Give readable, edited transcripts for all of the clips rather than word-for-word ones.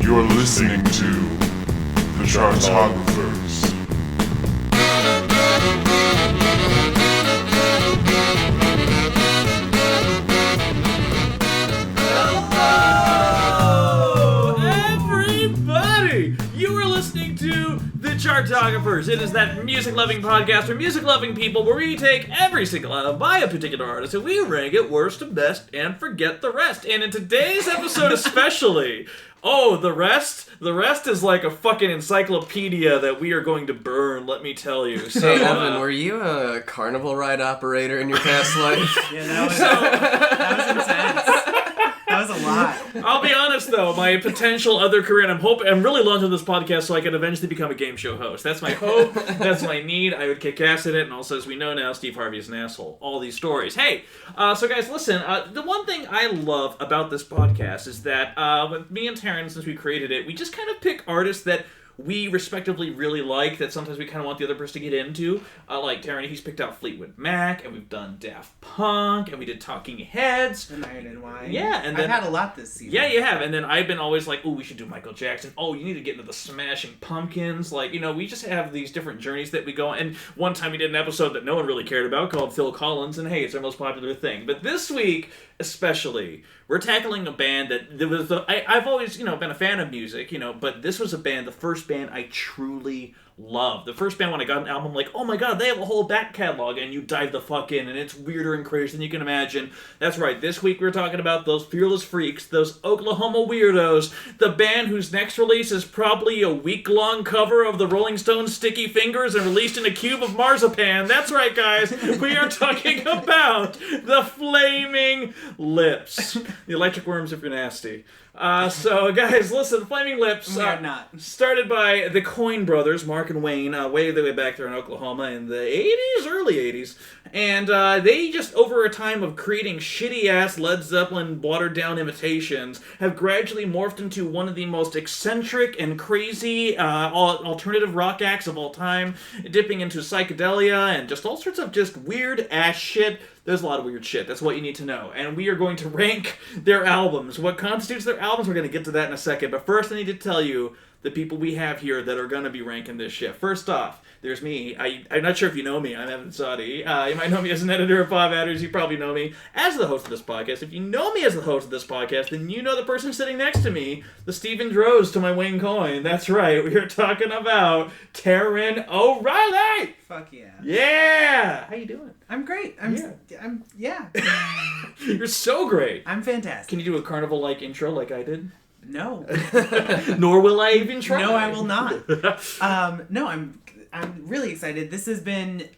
You're listening to the Chartographers. Hello, everybody! You are listening to the Chartographers. It is that music-loving podcast for music-loving people where we take every single album by a particular artist and we rank it worst to best and forget the rest. And in today's episode especially, the rest is like a fucking encyclopedia that we are going to burn, let me tell you. So, hey, Evan, were you a carnival ride operator in your past life? Yeah, that was intense. That was a lot. I'll be honest though, my potential other career, and I'm really launching this podcast so I can eventually become a game show host. That's my hope, that's my need. I would kick ass at it, and also as we know now, Steve Harvey is an asshole. All these stories. Hey, so guys, listen, the one thing I love about this podcast is that with me and Taran, since we created it, we just kind of pick artists that we respectively really like, that sometimes we kind of want the other person to get into. Like Taran, he's picked out Fleetwood Mac, and we've done Daft Punk, and we did Talking Heads. And Iron and Wine. Yeah, and then I've had a lot this season. Yeah, you have. And then I've been always like, we should do Michael Jackson. Oh, you need to get into the Smashing Pumpkins. Like, we just have these different journeys that we go on. And one time we did an episode that no one really cared about called Phil Collins, and hey, it's our most popular thing. But this week, especially, we're tackling a band that I've always, been a fan of music, but this was the first band I truly loved. The first band when I got an album, like, oh my god, they have a whole back catalog, and you dive the fuck in, and it's weirder and crazier than you can imagine. That's right, this week we're talking about those fearless freaks, those Oklahoma weirdos, the band whose next release is probably a week-long cover of the Rolling Stones' Sticky Fingers and released in a cube of marzipan. That's right, guys, we are talking about the Flaming Lips. The Electric Worms if you're nasty. So, guys, listen, Flaming Lips We are not. started by the Coen brothers, Mark and Wayne, way back there in Oklahoma in the 80s, early 80s. And they just, over a time of creating shitty-ass Led Zeppelin watered-down imitations, have gradually morphed into one of the most eccentric and crazy alternative rock acts of all time, dipping into psychedelia and just all sorts of just weird-ass shit. There's a lot of weird shit. That's what you need to know. And we are going to rank their albums. What constitutes their albums, we're going to get to that in a second. But first, I need to tell you the people we have here that are going to be ranking this shit. First off, there's me. I'm not sure if you know me. I'm Evan Saudi. You might know me as an editor of Pop Adders. You probably know me as the host of this podcast. If you know me as the host of this podcast, then you know the person sitting next to me, the Stephen Droz to my Wayne Coyne. That's right. We are talking about Taran O'Reilly. Fuck yeah. Yeah. How you doing? I'm great. Yeah. You're so great. I'm fantastic. Can you do a carnival-like intro like I did? No. Nor will I even try. No, I will not. No, I'm really excited. This has been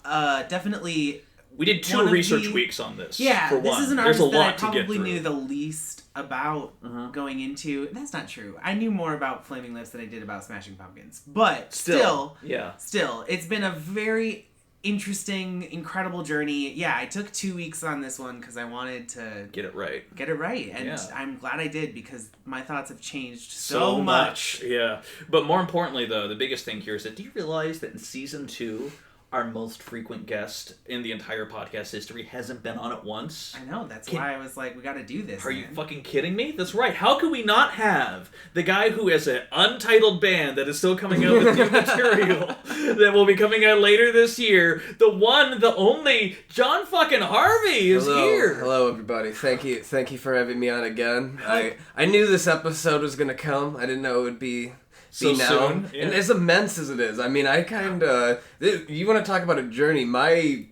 definitely... We did 2 research weeks on this. Yeah, for this one. is an There's artist a lot that I to get probably through. knew the least about going into. That's not true. I knew more about Flaming Lips than I did about Smashing Pumpkins. But still, it's been a very interesting, incredible journey. Yeah, I took 2 weeks on this one because I wanted to get it right. And I'm glad I did because my thoughts have changed so much. Yeah. But more importantly, though, the biggest thing here is that do you realize that in season 2, our most frequent guest in the entire podcast history hasn't been on it once? I know, that's why I was like, we gotta do this. Are you fucking kidding me? That's right. How could we not have the guy who has an untitled band that is still coming out with new material that will be coming out later this year? The one, the only, Jon fucking Harvey is here. Hello, everybody. Thank you for having me on again. I knew this episode was gonna come. I didn't know it would be so now. soon. Yeah. And as immense as it is, I mean, I kind of... You want to talk about a journey?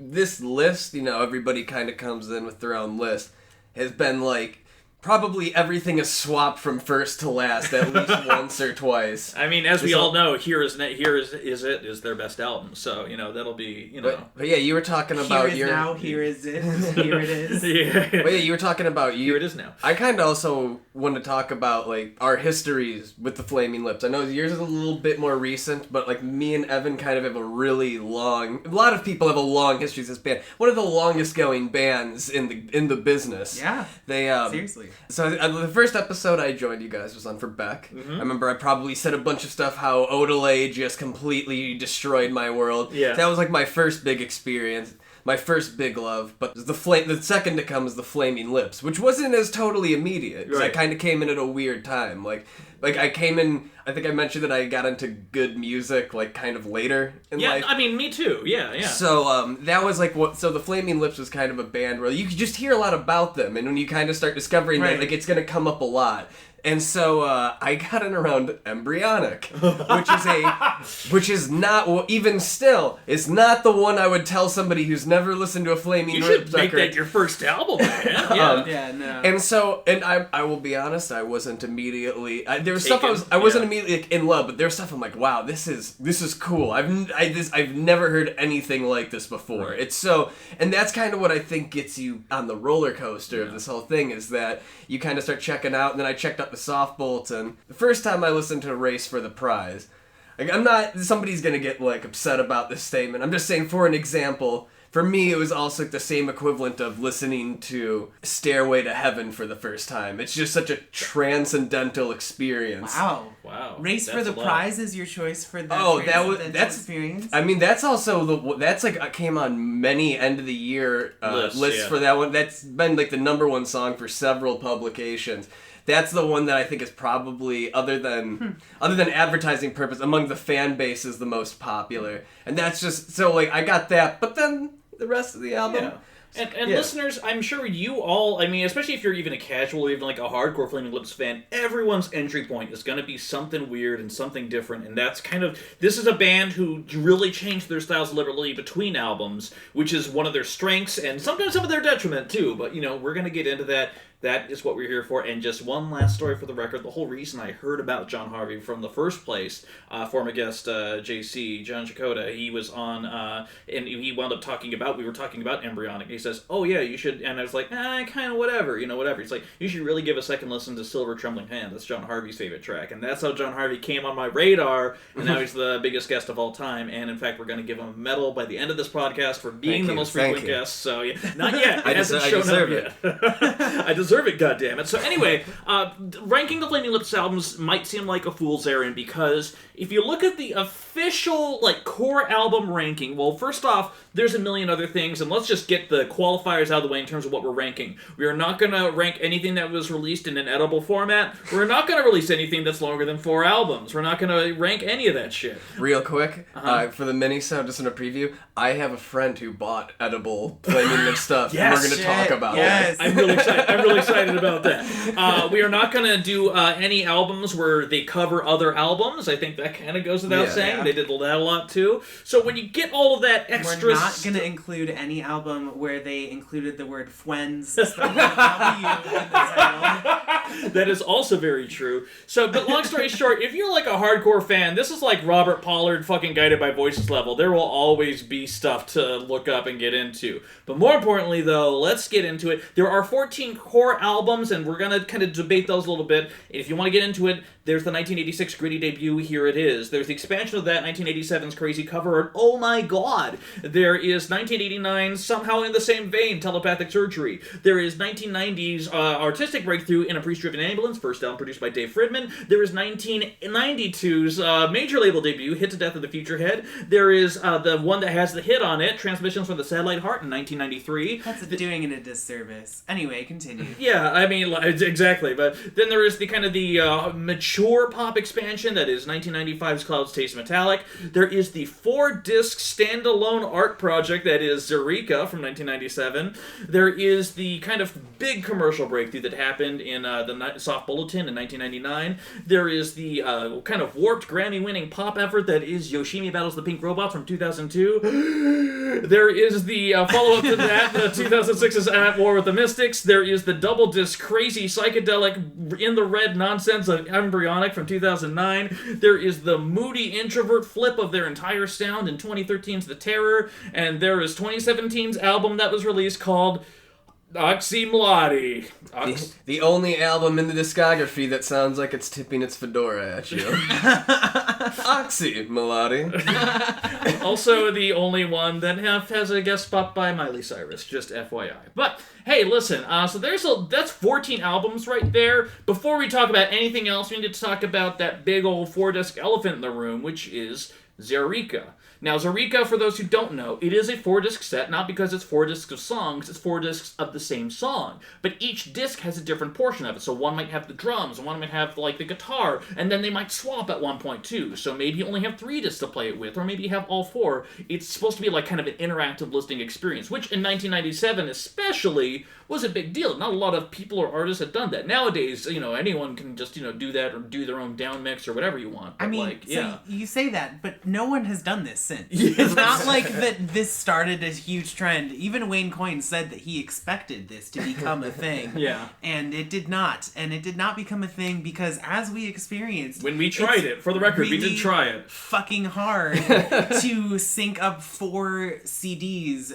This list, everybody kind of comes in with their own list, has been like... Probably everything is swapped from first to last at least once or twice. I mean, as we all know, Here Is It is their best album. So, that'll be, But yeah, you were talking about Here is it. Here it is. Yeah. But yeah, you were talking about... Here it is now. I kind of also want to talk about, like, our histories with the Flaming Lips. I know yours is a little bit more recent, but, like, me and Evan kind of have a really long... A lot of people have a long history with this band. One of the longest-going bands in the business. Yeah. They, seriously. So the first episode I joined you guys was on for Beck. Mm-hmm. I remember I probably said a bunch of stuff how Odelay just completely destroyed my world. Yeah. That was like my first big experience. my first big love, but the second to come is the Flaming Lips, which wasn't as totally immediate, because I kind of came in at a weird time. Like I came in, I think I mentioned that I got into good music, like, kind of later in life. Yeah, I mean, me too, yeah. So, that was, like, so the Flaming Lips was kind of a band where you could just hear a lot about them, and when you kind of start discovering that, like, it's gonna come up a lot. And so, I got in around Embryonic, which is not, even still, is not the one I would tell somebody who's never listened to a Flaming Lips record. You should make that your first album, man. Yeah, no. And so, and I will be honest, I wasn't immediately, there was stuff I wasn't immediately in love, but there's stuff I'm like, wow, this is cool. I've never heard anything like this before. It's so, and that's kind of what I think gets you on the roller coaster of this whole thing, is that you kind of start checking out, and then I checked out the Soft Bulletin. The first time I listened to Race for the Prize, like, I'm not, somebody's gonna get, like, upset about this statement. I'm just saying, for an example, for me, it was also the same equivalent of listening to Stairway to Heaven for the first time. It's just such a transcendental experience. Wow. Race for the Prize is your choice for the that's experience? I mean, that's also that's like came on many end of the year lists for that one. That's been like the #1 song for several publications. That's the one that I think is probably, other than advertising purpose, among the fan base is the most popular. And that's just, so, like, I got that, but then the rest of the album... Yeah. And listeners, I'm sure you all, I mean, especially if you're even a casual or even like a hardcore Flaming Lips fan, everyone's entry point is going to be something weird and something different, and that's kind of, this is a band who really changed their styles deliberately between albums, which is one of their strengths, and sometimes some of their detriment too, but, you know, we're going to get into that. That is what we're here for. And just one last story for the record. The whole reason I heard about Jon Harvey from the first place, former guest JC, John Chakota, he was on, and he wound up we were talking about Embryonic. He says, oh yeah, you should, and I was like, kind of whatever. He's like, you should really give a second listen to Silver Trembling Hand. That's Jon Harvey's favorite track. And that's how Jon Harvey came on my radar, and now he's the biggest guest of all time. And in fact, we're going to give him a medal by the end of this podcast for being the most frequent guest. So yeah, not yet. It hasn't shown up yet. I deserve it, goddammit. So anyway, ranking the Flaming Lips albums might seem like a fool's errand, because if you look at the official, like, core album ranking, well, first off, there's a million other things, and let's just get the qualifiers out of the way in terms of what we're ranking. We are not going to rank anything that was released in an edible format. We're not going to release anything that's longer than 4 albums. We're not going to rank any of that shit. Real quick, for the mini-sode, just in a preview, I have a friend who bought edible Flaming Lips stuff, and we're going to talk about it. I'm really excited about that. We are not going to do any albums where they cover other albums. I think that kind of goes without saying. Yeah. They did that a lot too. So when you get all of that extra... We're not going to include any album where they included the word Fwens. That is also very true. So, but long story short, if you're like a hardcore fan, this is like Robert Pollard fucking Guided by Voices level. There will always be stuff to look up and get into. But more importantly, though, let's get into it. There are 14 core albums, and we're going to kind of debate those a little bit. If you want to get into it, there's the 1986 Gritty debut, Here It Is. There's the expansion of that, 1987's Crazy Cover Art, Oh My God. There is 1989, somehow in the same vein, Telepathic Surgery. There is 1990's artistic breakthrough in a Priest-Driven Ambulance, first album produced by Dave Fridman. There is 1992's major label debut, Hit to Death of the Future Head. There is the one that has the hit on it, Transmissions from the Satellite Heart in 1993. That's doing it a disservice. Anyway, continue. Yeah, I mean, exactly. But then there is the kind of the mature pop expansion that is 1995's Clouds Taste Metallic. There is the 4-disc standalone art project that is Zerika from 1997. There is the kind of big commercial breakthrough that happened in the Soft Bulletin in 1999. There is the kind of warped Grammy-winning pop effort that is Yoshimi Battles the Pink Robot from 2002. There is the follow-up to that, the 2006's At War with the Mystics. There is the double-disc crazy psychedelic in the red nonsense of Embryonic from 2009. There is the moody introvert flip of their entire sound in 2013's The Terror. And there is 2017's album that was released called Oxy Melody. The only album in the discography that sounds like it's tipping its fedora at you. Oxy Melody. Also the only one that has a guest spot by Miley Cyrus, just FYI. But hey, listen, so that's 14 albums right there. Before we talk about anything else, we need to talk about that big old 4-disc elephant in the room, which is Zerika. Now, Zaireeka, for those who don't know, it is a 4-disc set, not because it's 4 discs of songs, it's 4 discs of the same song. But each disc has a different portion of it, so one might have the drums, and one might have, like, the guitar, and then they might swap at one point, too. So maybe you only have 3 discs to play it with, or maybe you have all 4. It's supposed to be, like, kind of an interactive listening experience, which in 1997 especially was a big deal. Not a lot of people or artists had done that. Nowadays, anyone can just, do that or do their own down mix or whatever you want. But, I mean, like, yeah. so you say that, but no one has done this since. Yeah, it's not like that this started a huge trend. Even Wayne Coyne said that he expected this to become a thing. Yeah. And it did not. And it did not become a thing because as we experienced... When we tried it, for the record, we did try it. Fucking hard to sync up 4 CDs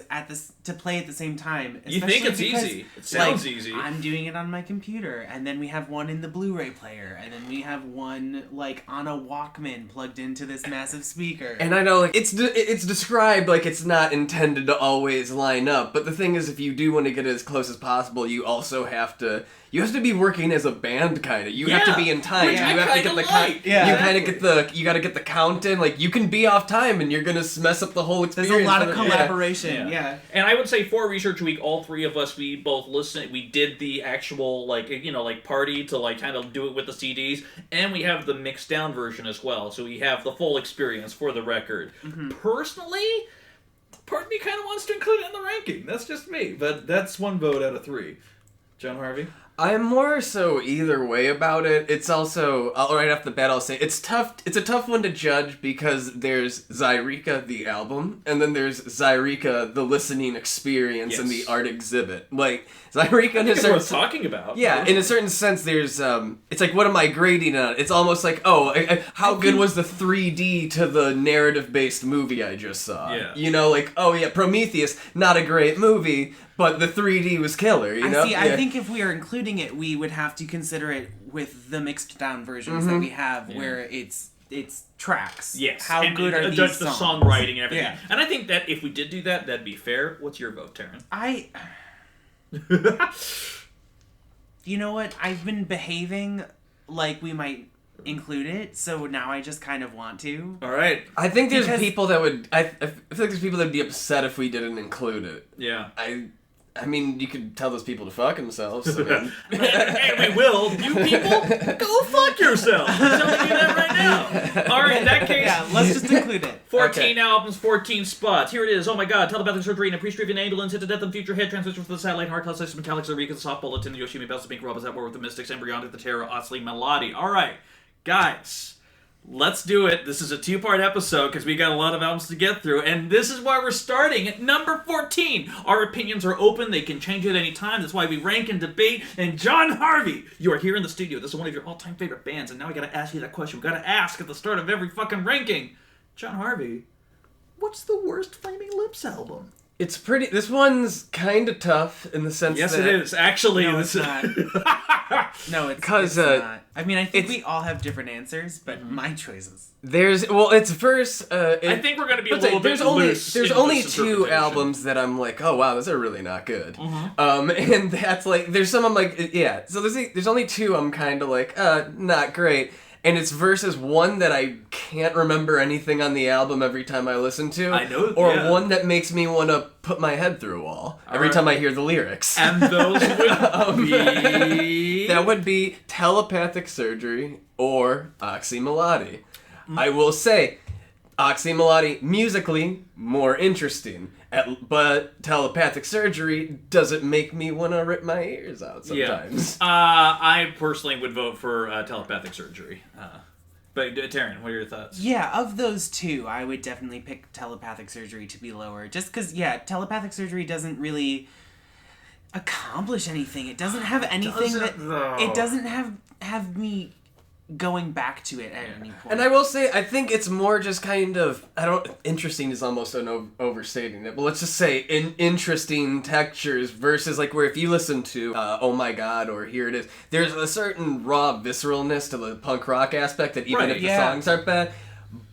to play at the same time. You think it's easy. It sounds easy. I'm doing it on my computer, and then we have one in the Blu-ray player, and then we have one, on a Walkman plugged into this massive speaker. And I know, it's described like it's not intended to always line up, but the thing is, if you do want to get as close as possible, you also have to... You have to be working as a band, kind of. You have to be in time. Which you I have to get the like. You kind of get the. You got to get the count in. Like you can be off time, and you're gonna mess up the whole experience. There's a lot of collaboration. Yeah. And I would say for Research Week, all 3 of us, we both listened. We did the actual party to kind of do it with the CDs, and we have the mixed down version as well. So we have the full experience for the record. Mm-hmm. Personally, part of me kind of wants to include it in the ranking. That's just me, but that's 1 vote out of 3. Jon Harvey? I'm more so either way about it. It's also, right off the bat, I'll say, it's tough. It's a tough one to judge because there's Zaireeka, the album, and then there's Zaireeka, the listening experience and the art exhibit. Like, Zaireeka in a certain... what I'm talking about. Yeah, in a certain sense, there's, it's like, what am I grading on? It's almost like, how good was the 3D to the narrative-based movie I just saw? Yeah. Prometheus, not a great movie, but the 3D was killer, you know? I think if we are including it, we would have to consider it with the mixed down versions that we have, where it's tracks. Yes. How good are these songs? The songwriting and everything. Yeah. And I think that if we did do that, that'd be fair. What's your vote, Taran? You know what? I've been behaving like we might include it, so now I just kind of want to. All right. I think there's people that would... I feel like there's people that would be upset if we didn't include it. Yeah. I mean, you could tell those people to fuck themselves. I mean. And we will. You people, go fuck yourself. I'm telling you that right now. All right, in that case... Yeah, let's just include it. 14 albums, 14 spots. Here it is. Oh my god. Telepathic surgery and a pre-striven ambulance, hit to death and future head, transmission for the satellite, hard cloud system, metallic Zaireeka, the soft bulletin, the Yoshimi Bells, the pink robots at war with the mystics, embryonic, the terror, Osley, Melody. All right, guys. Let's do it. This is a 2-part episode because we got a lot of albums to get through, and this is why we're starting at number 14. Our opinions are open. They can change at any time. That's why we rank and debate. And Jon Harvey, you are here in the studio. This is one of your all-time favorite bands, and now I got to ask you that question. We got to ask at the start of every fucking ranking. Jon Harvey, what's the worst Flaming Lips album? It's pretty... This one's kind of tough in the sense yes, that... Yes, it is. Actually, no, it's not. No, it's not. I mean, I think we all have different answers, but my choices. It's first... I think we're going to be a little bit loose. There's only 2 albums that I'm like, oh wow, those are really not good. Mm-hmm. And that's like... There's some I'm like, yeah. So there's only 2 I'm kind of like, not great. And it's versus one that I can't remember anything on the album every time I listen to. I know. Or one that makes me want to put my head through a wall every time I hear the lyrics. And those would be... That would be Telepathic Surgery or Oxymelody. I will say, Oxymelody, musically, more interesting. But Telepathic Surgery doesn't make me want to rip my ears out sometimes. Yeah. I personally would vote for Telepathic Surgery. But Taran, what are your thoughts? Yeah, of those 2, I would definitely pick Telepathic Surgery to be lower. Just because, Telepathic Surgery doesn't really accomplish anything. It doesn't have anything It doesn't have me going back to it at any point. And I will say, I think it's more just kind of, interesting is almost overstating it, but let's just say interesting textures versus like where if you listen to Oh My God or Here It Is, there's a certain raw visceralness to the punk rock aspect that even if the songs aren't bad,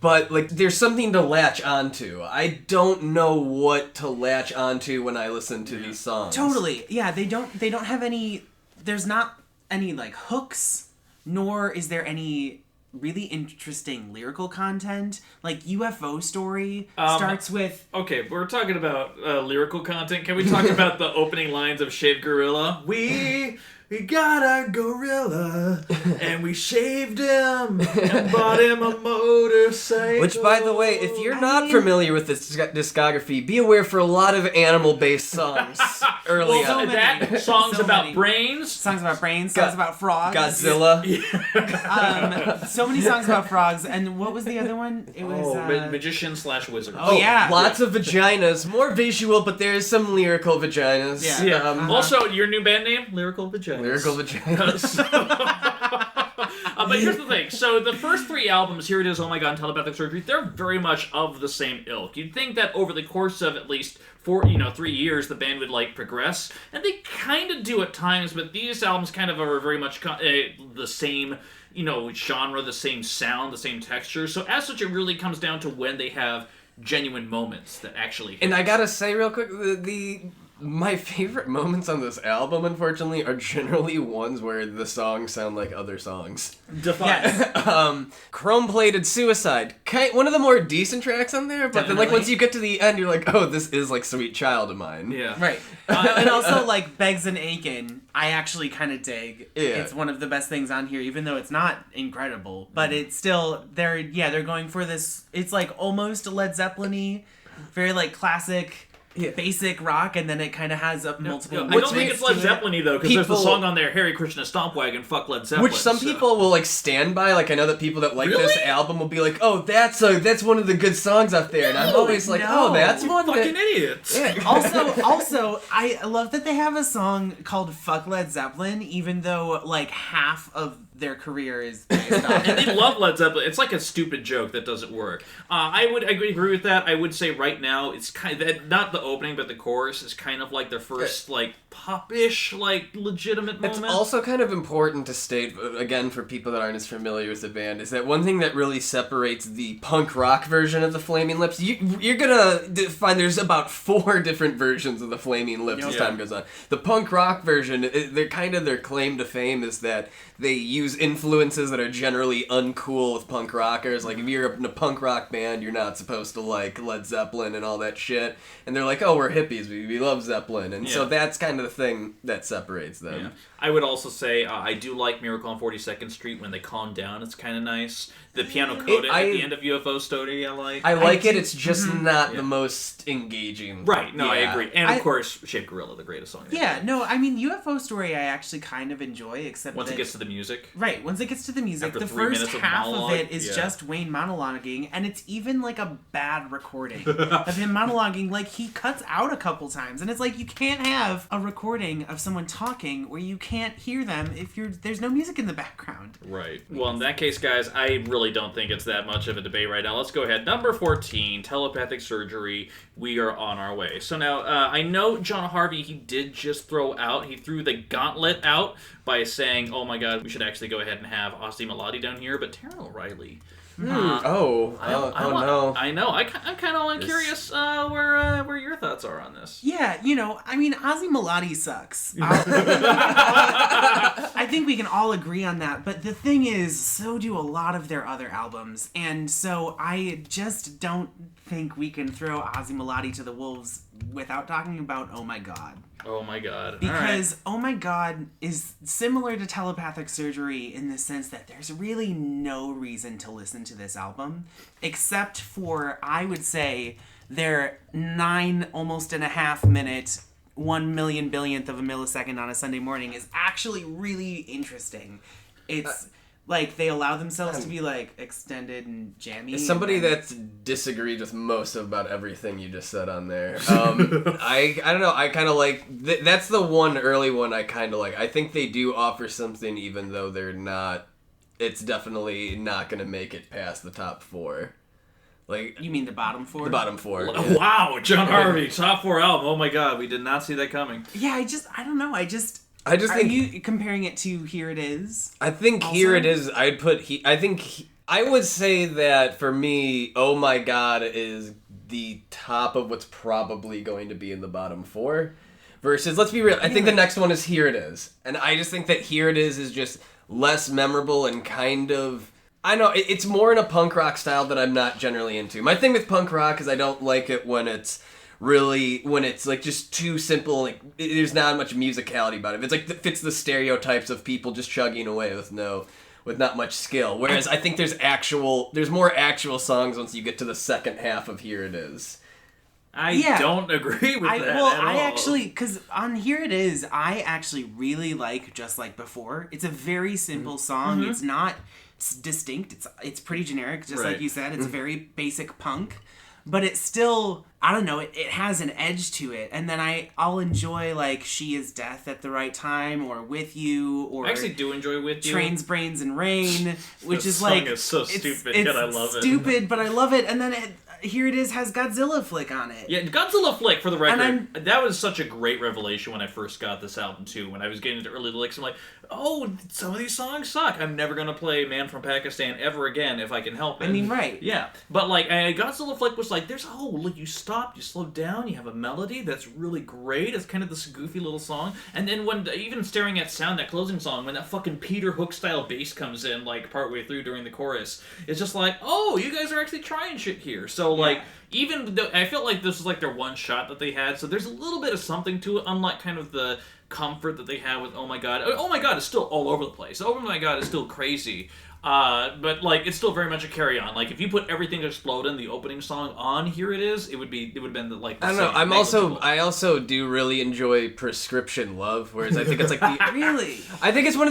but like there's something to latch onto. I don't know what to latch onto when I listen to these songs. Totally. Yeah, they don't have any, there's not any like hooks, nor is there any really interesting lyrical content. Like UFO Story starts with... Okay, we're talking about lyrical content. Can we talk about the opening lines of Shaved Gorilla? We got a gorilla, and we shaved him, and bought him a motorcycle. Which, by the way, if you're not familiar with this discography, be aware for a lot of animal-based songs early on. Songs about brains. Songs about brains, songs about frogs. Godzilla. So many songs about frogs, and what was the other one? It was... Magician/wizard. Oh, yeah. Lots of vaginas. More visual, but there is some lyrical vaginas. Yeah. Also, your new band name? Lyrical Vaginas. Lyrical vaginas. But here's the thing. So the first 3 albums, Here It Is, Oh My God, and Telepathic Surgery, they're very much of the same ilk. You'd think that over the course of at least 3 years, the band would progress, and they kind of do at times. But these albums kind of are very much the same, genre, the same sound, the same texture. So as such, it really comes down to when they have genuine moments that actually hit. And I gotta say real quick, my favorite moments on this album, unfortunately, are generally ones where the songs sound like other songs. Define. Yes. Chrome-Plated Suicide. One of the more decent tracks on there, but then once you get to the end, you're like, oh, this is Sweet Child of Mine. Yeah. Right. And also, Begs and Aiken, I actually kind of dig. Yeah. It's one of the best things on here, even though it's not incredible. But it's still, they're going for this, it's almost Led Zeppelin-y, very classic... Yeah. Basic rock, and then it kind of has multiple... I don't think it's Led Zeppelin-y, though, because there's a song on there, Hare Krishna Stompwagon, fuck Led Zeppelin. Which some people will, stand by. I know that people that like this album will be like, oh, that's one of the good songs up there. And I'm always like, oh, that's one fucking idiots. Yeah. Also, I love that they have a song called Fuck Led Zeppelin, even though, half of their career is based on. And they love Led Zeppelin. It's a stupid joke that doesn't work. I would agree with that. I would say right now it's kind of not the opening, but the chorus is kind of their first pop-ish legitimate moment. It's also kind of important to state again for people that aren't as familiar with the band is that one thing that really separates the punk rock version of the Flaming Lips. You're gonna find there's about 4 different versions of the Flaming Lips as time goes on. The punk rock version, their claim to fame is that they use influences that are generally uncool with punk rockers. If you're in a punk rock band, you're not supposed to like Led Zeppelin and all that shit. And they're like, oh, we're hippies, we love Zeppelin. And so that's kind of the thing that separates them. Yeah. I would also say I do like Miracle on 42nd Street when they calm down. It's kind of nice. The piano coda at the end of UFO Story, I like. I like it. It's just not the most engaging. Right. No, I agree. And of course, Shaved Gorilla, the greatest song. No, I mean UFO Story, I actually kind of enjoy, except once it gets to the music. Right. Once it gets to the music, after the 3 first minutes half of it is just Wayne monologuing, and it's even a bad recording of him monologuing. He cuts out a couple times, and it's you can't have a recording of someone talking where you can't hear them if there's no music in the background. Right. Well, in that case, guys, I really don't think it's that much of a debate right now. Let's go ahead. Number 14, Telepathic Surgery. We are on our way. So now, I know Jon Harvey, he did just he threw the gauntlet out by saying, oh my god, we should actually go ahead and have Ozzy Melody down here, but Taran O'Reilly... no. I know. I'm kind of curious where your thoughts are on this. Yeah, I mean, Ozzy Melody sucks. I think we can all agree on that. But the thing is, so do a lot of their other albums. And so I just don't think we can throw Ozzy Melody to the wolves without talking about Oh My God. Oh My God. Because Oh My God is similar to Telepathic Surgery in the sense that there's really no reason to listen to this album except for, I would say, their 9.5 minute 1 million-billionth of a millisecond on a Sunday morning is actually really interesting. It's they allow themselves to be extended and jammy. As somebody that's disagreed with most about everything you just said on there, I don't know. I kind of that's the one early one I kind of like. I think they do offer something, even though they're not. It's definitely not going to make it past the top 4. You mean the bottom 4? The bottom 4. Yeah. Wow, Jon Harvey, top 4 album. Oh my god, we did not see that coming. Yeah, I don't know. I just are think... you comparing it to Here It Is? I think also? Here It Is, I'd put... I would say that, for me, Oh My God is the top of what's probably going to be in the bottom 4. Versus, let's be real, I think the next one is Here It Is. And I just think that Here It Is just less memorable and kind of... I know, it's more in a punk rock style that I'm not generally into. My thing with punk rock is I don't like it when it's like just too simple, like there's not much musicality about it. It's like it fits the stereotypes of people just chugging away with not much skill. Whereas I think there's more actual songs once you get to the second half of Here It Is. I don't agree with that at all. Actually, because on Here It Is, I actually really like Just Like Before. It's a very simple song. Mm-hmm. It's not distinct. It's pretty generic, just like you said. It's very basic punk. But it's still, I don't know, it has an edge to it. And then I'll enjoy, like, She Is Death at the Right Time, or With You, or... I actually do enjoy With You. Trains, Brains, and Rain, which is like... That song is so stupid, yet I love it. It's stupid, but I love it. And then Here It Is has Godzilla Flick on it. Yeah, Godzilla Flick, for the record, that was such a great revelation when I first got this album, too. When I was getting into early lyrics, I'm like, oh, some of these songs suck. I'm never going to play Man from Pakistan ever again if I can help it. I mean, right. Yeah. But, like, Godzilla Flick was like, look, you stopped, you slowed down, you have a melody that's really great. It's kind of this goofy little song. And then when, even Staring at Sound, that closing song, when that fucking Peter Hook-style bass comes in, like, partway through during the chorus, it's just like, oh, you guys are actually trying shit here. So, like, even though I felt like this was, like, their one shot that they had, so there's a little bit of something to it, unlike kind of the comfort that they had with Oh My God. Oh My God is still all over the place. Oh My God is still crazy. But like it's still very much a carry on. Like if you put Everything Explode in the opening song on Here It Is, it would have been the I don't know. I also do really enjoy Prescription Love, whereas I think it's like the really. I think it's one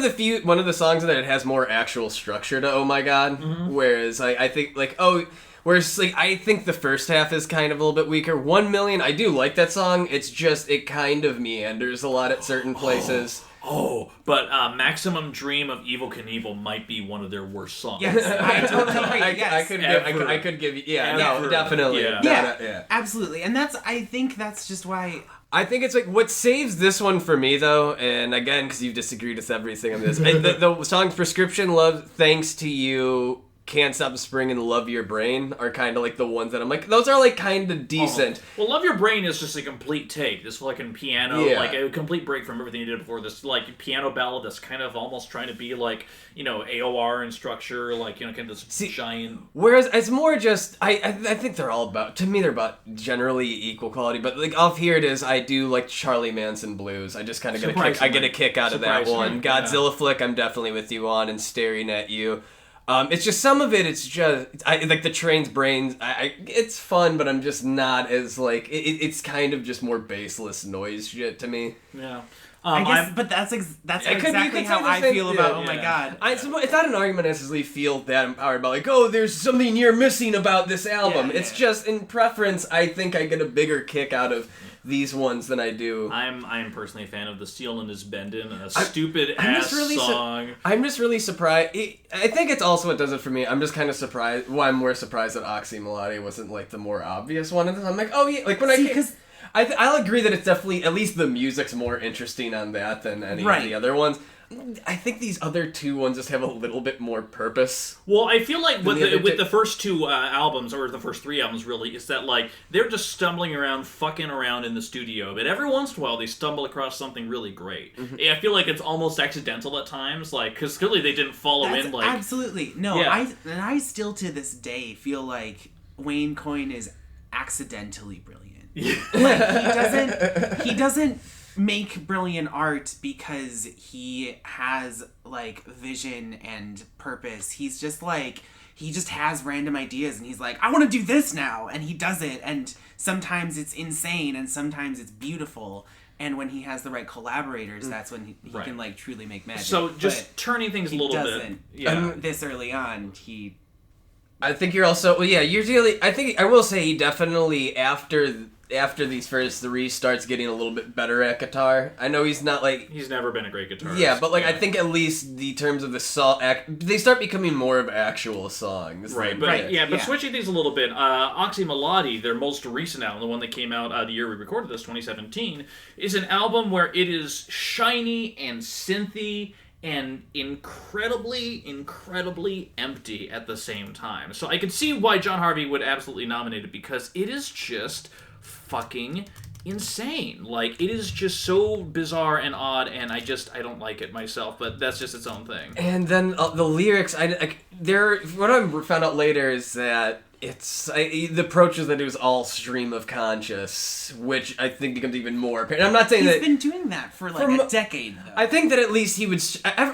of the songs that it has more actual structure to Oh My God. Mm-hmm. Whereas I think like Whereas, like, I think the first half is kind of a little bit weaker. 1 Million, I do like that song. It's just, it kind of meanders a lot at certain places. But Maximum Dream of Evel Knievel might be one of their worst songs. Yes, I totally agree. I could give you, no, definitely. Yeah, absolutely. And I think that's just why... I think it's like, what saves this one for me, though, and again, because you've disagreed with everything on this, the songs Prescription Love, Thanks to You... Can't Stop the Spring and Love Your Brain are kind of like the ones that I'm like, those are like kind of decent. Well, Love Your Brain is just a complete take. This fucking piano, like a complete break from everything you did before. This like piano ballad that's kind of almost trying to be like, you know, AOR in structure, like, you know, kind of this giant. Whereas it's more just, I think they're all about, to me they're about generally equal quality, but like off Here It Is, I do like Charlie Manson Blues. I just kind of get a kick out of that one. Godzilla Flick, I'm definitely with you on, and Staring at You. It's just some of it. It's just like the Train's Brains. It's fun, but I'm just not as like. It's kind of just more baseless noise shit to me. Yeah. I guess, but that's exactly how I feel about Oh My God. It's not an argument I necessarily feel that empowered about like, oh, there's something you're missing about this album. It's just in preference. I think I get a bigger kick out of these ones than I do. I'm personally a fan of The Seal and His Bendin, a stupid ass song. I'm just really surprised. I think it's also what does it for me. I'm just kind of surprised. Well, I'm more surprised that Oxy Melody wasn't like the more obvious one. And I'm like, oh yeah, like when I'll agree that it's definitely, at least the music's more interesting on that than any of the other ones. I think these other two ones just have a little bit more purpose. Well, I feel like with the first two albums, or the first three albums really, is that like they're just stumbling around, fucking around in the studio, but every once in a while they stumble across something really great. Mm-hmm. I feel like it's almost accidental at times, like, because clearly they didn't follow in like... Absolutely. No, I still to this day feel like Wayne Coyne is accidentally brilliant. Like, he doesn't make brilliant art because he has like vision and purpose. He's just like, he just has random ideas and he's like, I want to do this now, and he does it, and sometimes it's insane and sometimes it's beautiful, and when he has the right collaborators, that's when he can like truly make magic. So just turning things a little bit this early on, I think you're also I think I will say he definitely after these first three starts getting a little bit better at guitar. I know he's not like... He's never been a great guitarist. Yeah, but like I think at least the terms of the song... They start becoming more of actual songs. Right, but switching things a little bit, Oxy Melody, their most recent album, the one that came out the year we recorded this, 2017, is an album where it is shiny and synthy and incredibly, incredibly empty at the same time. So I could see why Jon Harvey would absolutely nominate it, because it is just fucking insane. Like, it is just so bizarre and odd, and I don't like it myself, but that's just its own thing. And then the lyrics, what I found out later is that the approach is that it was all stream of conscious, which I think becomes even more apparent. I'm not saying He's been doing that for like a decade, though. I think that at least he would...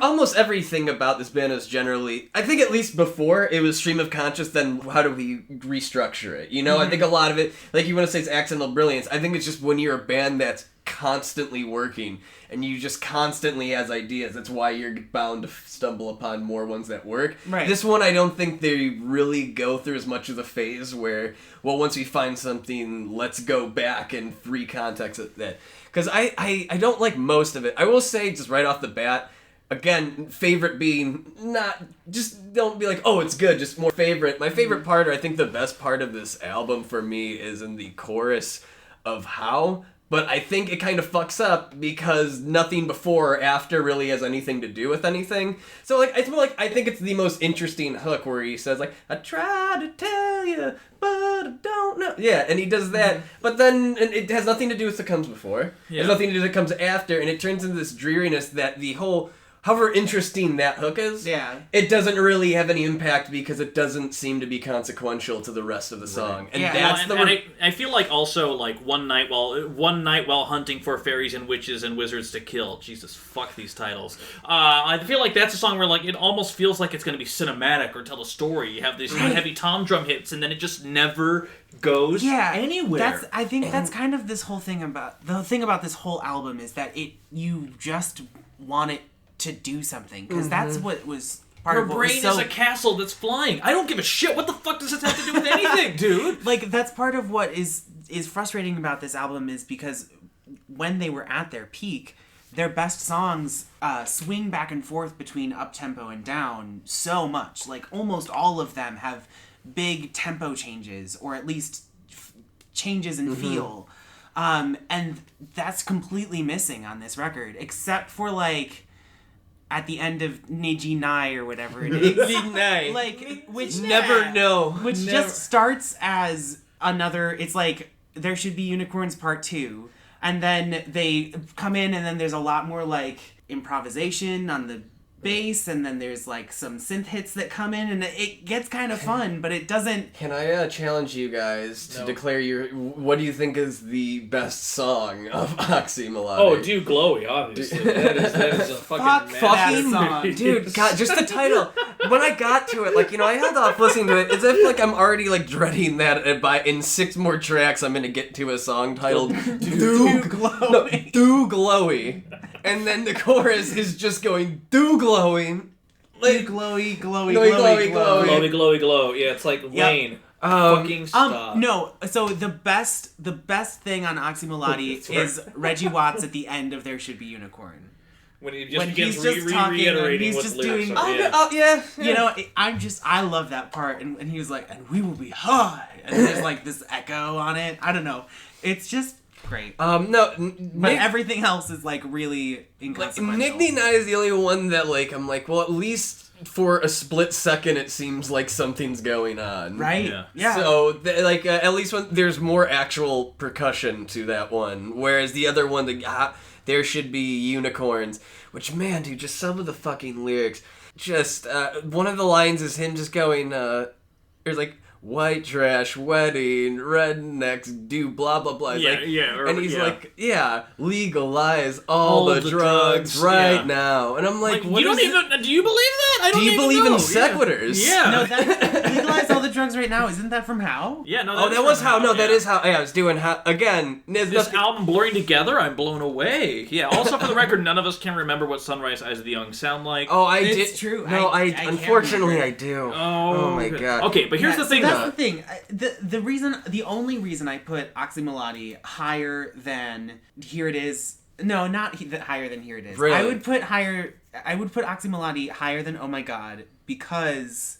almost everything about this band is generally... I think at least before it was stream of conscious, then how do we restructure it? You know, I think a lot of it, like you want to say it's accidental brilliance, I think it's just when you're a band that's constantly working and you just constantly has ideas, that's why you're bound to stumble upon more ones that work. Right. This one, I don't think they really go through as much of the phase where, well, once we find something, let's go back and recontext it. That because I don't like most of it. I will say, just right off the bat, again, favorite being not, just don't be like, oh, it's good, just more favorite. My favorite part, or I think the best part of this album for me, is in the chorus of How. But I think it kind of fucks up because nothing before or after really has anything to do with anything. So, like, it's more like, I think it's the most interesting hook where he says, like, I try to tell you, but I don't know. Yeah, and he does that. But then it has nothing to do with the comes before. Yeah. It has nothing to do with the comes after. And it turns into this dreariness that the whole... However interesting that hook is, it doesn't really have any impact because it doesn't seem to be consequential to the rest of the song. Right. And that's I feel like also like one night while hunting for fairies and witches and wizards to kill. Jesus, fuck these titles. I feel like that's a song where like it almost feels like it's going to be cinematic or tell a story. You have these heavy tom drum hits and then it just never goes anywhere. I think that's kind of this whole thing about this whole album is that you just want it to do something, because that's what was part of what was Your brain is a castle that's flying. I don't give a shit. What the fuck does this have to do with anything, dude? Like, that's part of what is frustrating about this album, is because when they were at their peak, their best songs swing back and forth between up-tempo and down so much. Like, almost all of them have big tempo changes, or at least changes in feel. And that's completely missing on this record, except for, like, at the end of Niji Nai or whatever it is. Which just starts as another, it's like, There Should Be Unicorns Part 2. And then they come in and then there's a lot more like improvisation on the bass, and then there's like some synth hits that come in, and it gets kind of fun, but it doesn't... Can I challenge you guys to declare what do you think is the best song of Oxymelody? Oh, Do Glowy, obviously. That is a fucking song. Dude, God, just the title. When I got to it, like, you know, I held off listening to it as if like I'm already like dreading that in 6 more tracks I'm gonna get to a song titled Do Glowy. No, Do Glowy. And then the chorus is just going, do glowing. Like, glowy, glowy, glowy, glowy, glowy. Glowy, glowy, glow. Yeah, it's like, Wayne, fucking stop. No, so the best thing on Oxymelody is Reggie Watts at the end of There Should Be Unicorn. When he just begins reiterating what the lyrics are. You know, I love that part. And he was like, and we will be high. And there's like this echo on it. I don't know. It's just... great. But everything else is like really inconsequential. Nick Nye is the only one that like I'm like, well, at least for a split second it seems like something's going on. Right? Yeah. So at least when there's more actual percussion to that one, whereas the other one, There Should Be Unicorns, which, man, dude, just some of the fucking lyrics. Just one of the lines is him just going, there's like, white trash wedding, rednecks do blah blah blah. He's like, legalize all the drugs right now. And I'm like, what you don't even. Do you believe that? I don't. Do you even believe know. in sequiturs? Yeah. No, that legalize all the drugs right now. Isn't that from How? Yeah. No. That was How. No, that is How. Yeah, I was doing How again. This album blurring together. I'm blown away. Yeah. Also, for the record, none of us can remember what Sunrise Eyes of the Young sound like. Oh, I did. It's true. No, I unfortunately I do. Oh my god. Okay, but here's the thing. That's the thing. The only reason I put Oxymelody higher than Here It Is. No, not higher than Here It Is. Really? I would put Oxymelody higher than Oh My God, because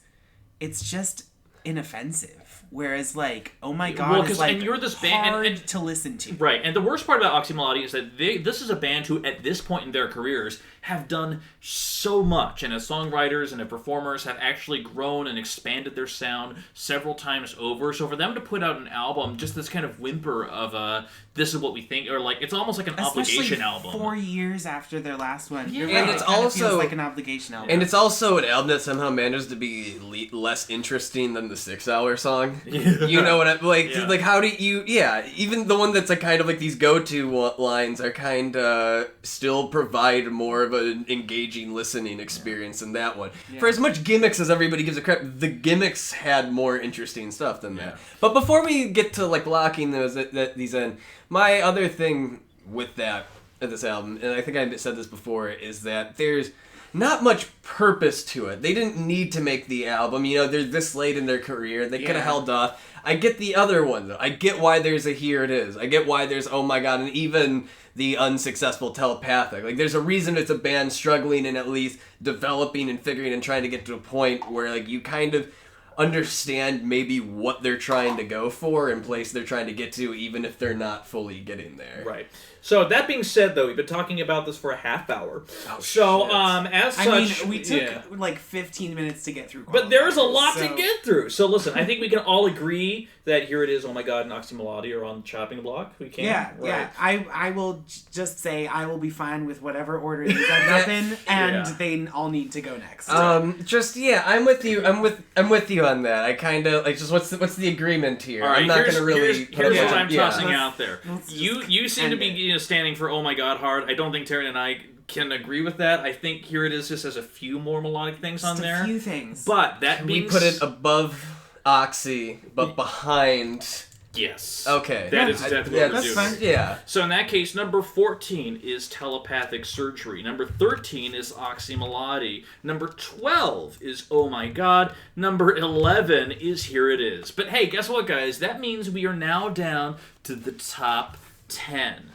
it's just inoffensive. Whereas, like, Oh My God is, like, and you're this band, hard to listen to. Right, and the worst part about Oxymelody is that this is a band who, at this point in their careers, have done so much, and as songwriters and as performers have actually grown and expanded their sound several times over. So for them to put out an album, just this kind of whimper of this is what we think, or like it's almost like an obligation album. 4 years after their last one, yeah. And it's also feels like an obligation album. And it's also an album that somehow managed to be less interesting than the 6-hour song. You know what I like? Yeah. Like, how do you? Yeah, even the one that's like kind of like these go-to lines are kind of still provide more of an engaging listening experience than that one. Yeah. For as much gimmicks as everybody gives a crap, the gimmicks had more interesting stuff than that. But before we get to like locking these in, my other thing with this album, and I think I said this before, is that there's not much purpose to it. They didn't need to make the album. You know, they're this late in their career. They could have held off. I get the other one, though. I get why there's a Here It Is. I get why there's Oh My God, and even the unsuccessful Telepathic. Like, there's a reason it's a band struggling and at least developing and figuring and trying to get to a point where, like, you kind of understand maybe what they're trying to go for and place they're trying to get to, even if they're not fully getting there. Right. So that being said, though, we've been talking about this for a half hour. Oh, so shit. as such, I mean, we took like 15 minutes to get through. But there's a lot to get through. So listen, I think we can all agree that Here It Is, Oh My God, and Oxymolody are on the chopping block. We can. Yeah, right. yeah. I will just say I will be fine with whatever order these end up in, and they all need to go next. I'm with you. I'm with you on that. I kind of like just what's the agreement here? All right, I'm not going to really. Here's what I'm tossing out there. You seem to be standing for Oh My God hard. I don't think Taran and I can agree with that. I think Here It Is just has a few more melodic things on there. A few things. But that we put it above Oxy, but behind. Yes. Okay. That is definitely what we're doing. Fine. Yeah. So in that case, number 14 is Telepathic Surgery. Number 13 is Oxymolody. Number 12 is Oh My God. Number 11 is Here It Is. But hey, guess what, guys? That means we are now down to the top 10.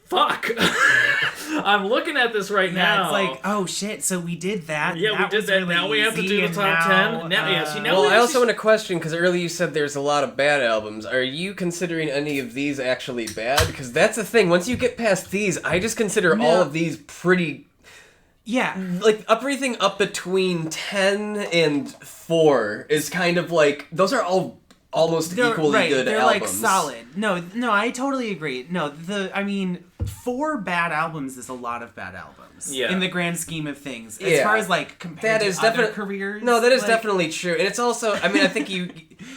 Fuck. I'm looking at this right now. It's like, oh shit, so we did that. Yeah, we did that. Really now we have to do the top 10. Now, I also want to question, because earlier you said there's a lot of bad albums. Are you considering any of these actually bad? Because that's the thing. Once you get past these, I just consider all of these pretty... Yeah. Like, everything up between 10 and 4 is kind of like... Those are all... almost equally good they're albums. Like solid. No, I totally agree. No, 4 bad albums is a lot of bad albums. Yeah. In the grand scheme of things. As far as like compared to other careers. No, that is definitely true. And it's also, I mean, I think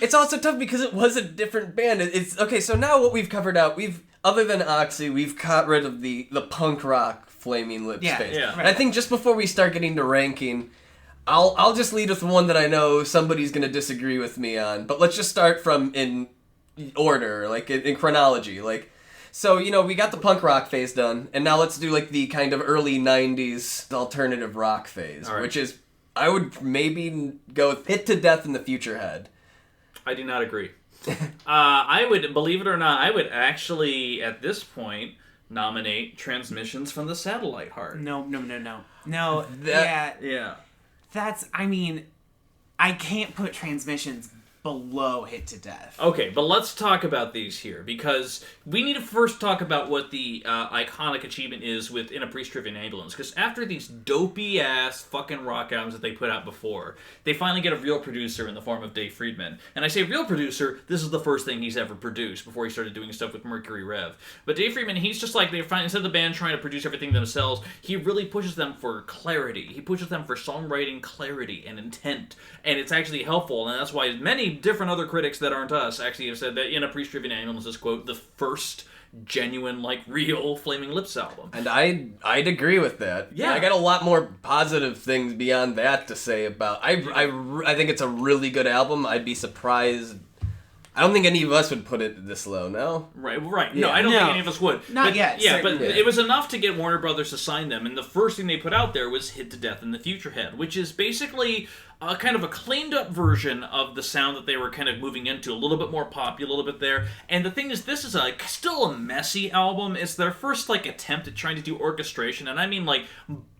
it's also tough because it was a different band. It's okay, so now what we've covered out, other than Oxy, we've got rid of the punk rock Flaming Lips phase. Yeah. And I think just before we start getting to ranking, I'll just lead with one that I know somebody's going to disagree with me on. But let's just start from in order, like in chronology. Like, so, you know, we got the punk rock phase done, and now let's do like the kind of early 90s alternative rock phase, which is, I would maybe go with Hit to Death in the Future Head. I do not agree. I would, believe it or not, I would actually, at this point, nominate Transmissions from the Satellite Heart. No. Yeah. That's, I mean, I can't put Transmissions below Hit to Death. Okay, but let's talk about these here, because we need to first talk about what the iconic achievement is with In a Priest-Driven Ambulance, because after these dopey-ass fucking rock albums that they put out before, they finally get a real producer in the form of Dave Friedman. And I say real producer, this is the first thing he's ever produced before he started doing stuff with Mercury Rev. But Dave Friedman, he's just like, instead of the band trying to produce everything themselves, he really pushes them for clarity. He pushes them for songwriting clarity and intent, and it's actually helpful, and that's why many different other critics that aren't us actually have said that In a Priest-Driven Ambulance is, quote, the first genuine, like, real Flaming Lips album. And I'd agree with that. Yeah. I got a lot more positive things beyond that to say about... I think it's a really good album. I'd be surprised... I don't think any of us would put it this low, no? Right. No, I don't think any of us would. Not yet. Yeah, but it was enough to get Warner Brothers to sign them, and the first thing they put out there was Hit to Death in the Future Head, which is basically kind of a cleaned up version of the sound that they were kind of moving into, a little bit more poppy, a little bit there. And the thing is, this is still a messy album. It's their first attempt at trying to do orchestration, and I mean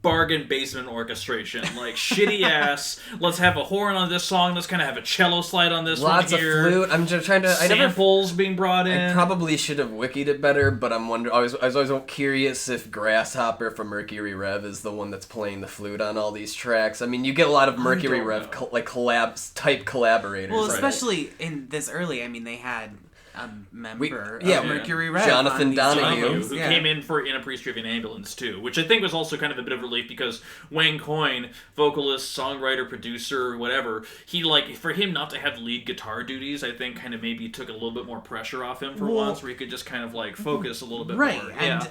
bargain basement orchestration, shitty ass. Let's have a horn on this song. Let's kind of have a cello slide on this Lots one here. of flute. I'm just trying to. Samples being brought in. I probably should have wikied it better, but I was always curious if Grasshopper from Mercury Rev is the one that's playing the flute on all these tracks. I mean, you get a lot of Mercury Rev type collaborators. Well, right? especially in this early. I mean, they had a member of Mercury Rev, Jonathan Donahue, who came in a Pre-Stripping Ambulance too, which I think was also kind of a bit of relief because Wayne Coyne, vocalist, songwriter, producer, whatever, he for him not to have lead guitar duties, I think kind of maybe took a little bit more pressure off him for once, where he could just kind of focus a little bit more. Right, and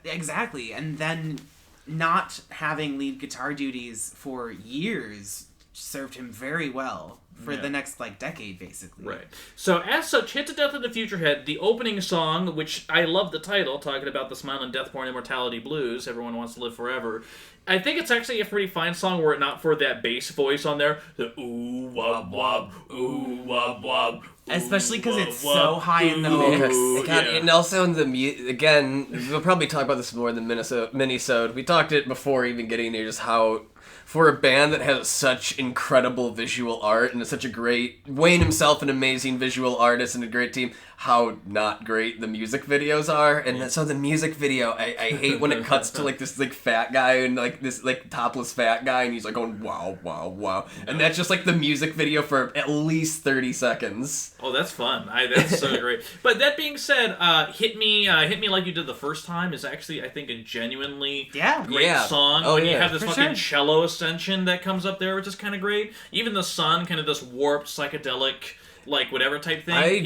exactly, and then not having lead guitar duties for years served him very well for the next decade, basically. Right. So as such, Hit to Death in the Future Head, the opening song, which I love the title, talking about the smile and death porn immortality blues, everyone wants to live forever. I think it's actually a pretty fine song were it not for that bass voice on there. The ooh wob wob, ooh wob wob. Especially because it's so high in the mix. And also in the again, we'll probably talk about this more in the minisode. We talked it before even getting there, just how for a band that has such incredible visual art and is such a great Wayne himself, an amazing visual artist and a great team, how not great the music videos are. And so the music video, I hate when it cuts to this fat guy and this topless fat guy and he's going wow wow wow, and that's just the music video for at least 30 seconds. Oh, that's fun. That's so great. But that being said, Hit Me Like You Did the First Time is actually, I think, a genuinely great song. Oh, when you have this fucking cello ascension that comes up there, which is kind of great. Even the Sun, kind of this warped, psychedelic, whatever type thing.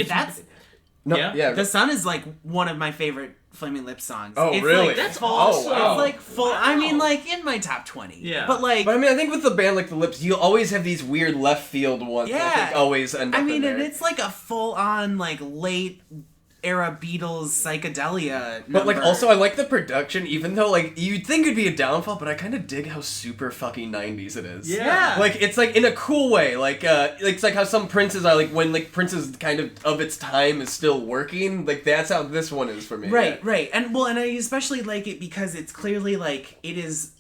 The Sun is one of my favorite Flaming Lips songs. Oh, it's really? That's awesome. It's full. Wow. I mean, in my top 20. Yeah. But I mean, I think with the band like the Lips, you always have these weird left field ones. Yeah. That I think always end up. I mean, in there. and it's a full on late era Beatles psychedelia number. But also I like the production, even though you'd think it'd be a downfall, but I kind of dig how super fucking 90s it is. Yeah. It's in a cool way. It's how some Princes are when Prince's kind of its time is still working. That's how this one is for me. Right, right. And I especially like it because it's clearly it is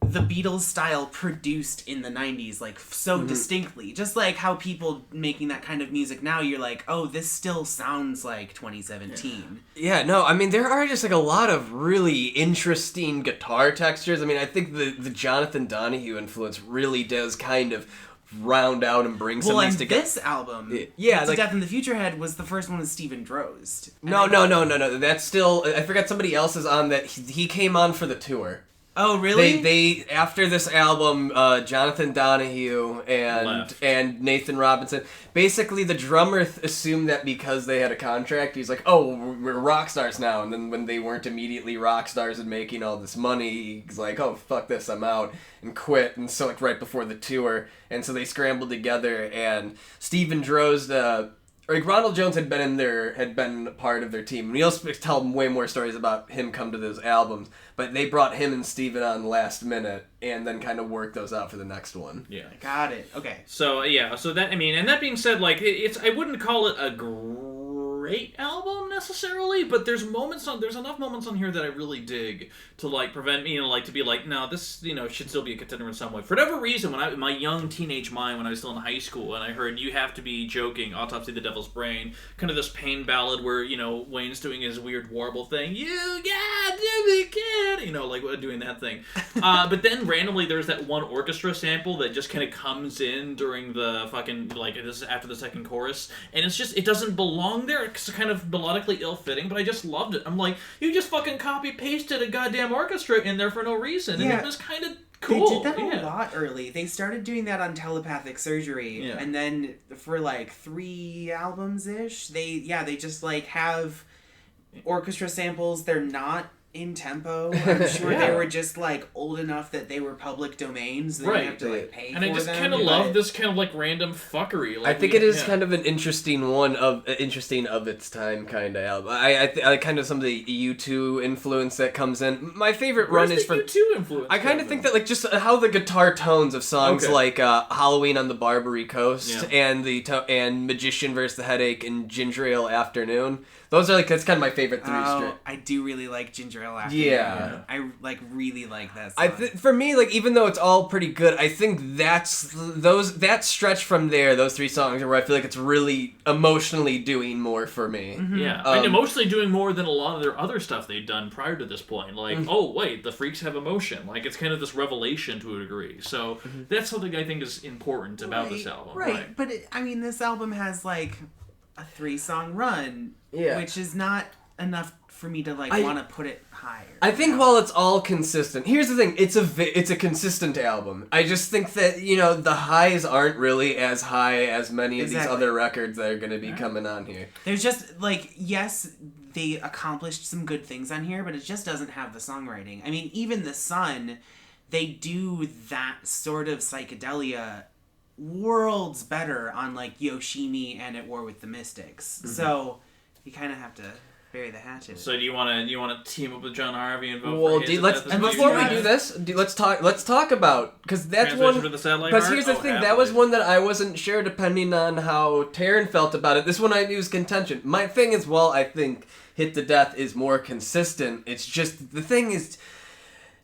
the Beatles style produced in the 90s, so distinctly. Just how people making that kind of music now, you're oh, this still sounds like 2017. Yeah, no, I mean, there are just a lot of really interesting guitar textures. I mean, I think the Jonathan Donahue influence really does kind of round out and bring some of these together. This album, Death in the Future Head, was the first one with Stephen Drozd. No. That's still, I forgot somebody else is on that. He came on for the tour. Oh, really? They after this album, Jonathan Donahue and Nathan Robinson, basically the drummer assumed that because they had a contract, he's oh, we're rock stars now. And then when they weren't immediately rock stars and making all this money, he's oh, fuck this, I'm out, and quit. And so right before the tour, and so they scrambled together, and Stephen Drozd, Ronald Jones had been part of their team. And we also tell way more stories about him come to those albums, but they brought him and Steven on last minute and then kind of worked those out for the next one. Yeah. Got it. Okay. So, so that, I mean, and that being said, I wouldn't call it a great album necessarily, but there's enough moments on here that I really dig to prevent me, to be no, this, should still be a contender in some way. For whatever reason, in my young teenage mind, when I was still in high school, and I heard You Have to Be Joking, Autopsy of the Devil's Brain, kind of this pain ballad where, Wayne's doing his weird warble thing, you got to be kidding, doing that thing. But then randomly there's that one orchestra sample that just kind of comes in during the fucking, this is after the second chorus, and it's just, it doesn't belong there. It's kind of melodically ill-fitting, but I just loved it. I'm you just fucking copy-pasted a goddamn orchestra in there for no reason, and it was kind of cool. They did that a lot early. They started doing that on Telepathic Surgery, and then for 3 albums-ish, they just have orchestra samples. They're not in tempo. I'm sure they were just like old enough that they were public domains. They didn't have to like pay and for I just them. kind of love this kind of like random fuckery. Like, I think it is kind of an interesting of its time kind of album. I kind of some of the U2 influence that comes in. My favorite run is from U2 influence. I kind of think that like just how the guitar tones of songs like Halloween on the Barbary Coast and and Magician vs. the Headache and Ginger Ale Afternoon. Those are like that's kind of my favorite three. I do really like Ginger Ale Afternoon. Yeah. I like really like that song. For me, like even though it's all pretty good, I think that stretch from there, those three songs are where I feel like it's really emotionally doing more for me. Mm-hmm. Yeah, and emotionally doing more than a lot of their other stuff they'd done prior to this point. Like, oh wait, the Freaks have emotion. Like it's kind of this revelation to a degree. So that's something I think is important about this album. Right. But this album has like a 3-song run, which is not enough for me to like want to put it higher. I think while it's all consistent, here's the thing: it's a consistent album. I just think that the highs aren't really as high as many of these other records that are going to be coming on here. There's just like yes, they accomplished some good things on here, but it just doesn't have the songwriting. I mean, even The Sun, they do that sort of psychedelia worlds better on like Yoshimi and At War with the Mystics. So you kind of have to bury the hatchet. So do you want to team up with Jon Harvey and vote for his? Before we do this, let's talk about because that's one. Because here's the thing, that was one that I wasn't sure depending on how Taran felt about it. This one I knew was contention. My thing is, while I think Hit to Death is more consistent, it's just the thing is.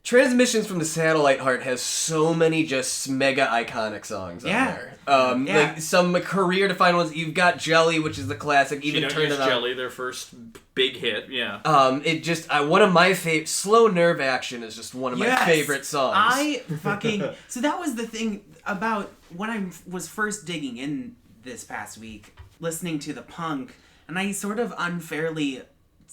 Transmissions from the Satellite Heart has so many just mega iconic songs on there. Like some career defining ones. You've got Jelly, which is the classic. Even Turn It On. Jelly, their first big hit. Yeah. It just one of my favorite. Slow Nerve Action is just one of my favorite songs. So that was the thing about when I was first digging in this past week, listening to the punk, and I sort of unfairly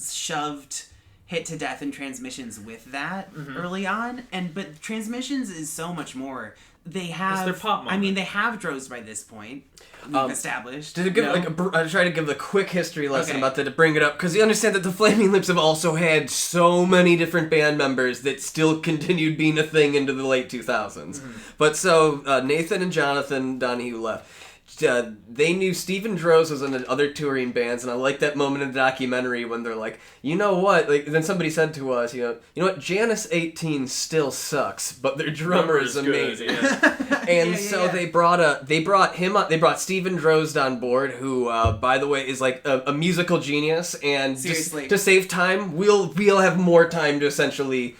shoved Hit to Death and Transmissions with that early on, but Transmissions is so much more. They have, it's their pop moment. they have Droz by this point. We've established. To give I try to give the quick history lesson about that to bring it up because you understand that the Flaming Lips have also had so many different band members that still continued being a thing into the late 2000s. But so Nathan and Jonathan Donahue left. They knew Stephen Droz was in other touring bands, and I like that moment in the documentary when they're like, you know what? Like, then somebody said to us, you know what? Janice 18 still sucks, but their drummer is amazing. And they brought him up. They brought Stephen Droz on board, who, by the way, is like a musical genius. And seriously, to save time, we'll have more time to essentially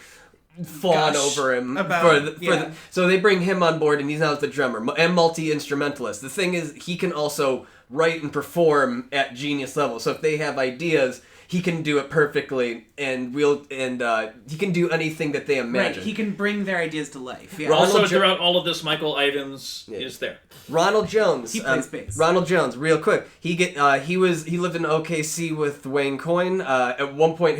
fawn over him so they bring him on board and he's now the drummer and multi-instrumentalist. The thing is he can also write and perform at genius level, so if they have ideas he can do it perfectly, and he can do anything that they imagine. Right, he can bring their ideas to life. Yeah. Also, throughout all of this, Michael Ivins is there. Ronald Jones. He plays bass. Ronald Jones, real quick. He lived in OKC with Wayne Coyne. At one point,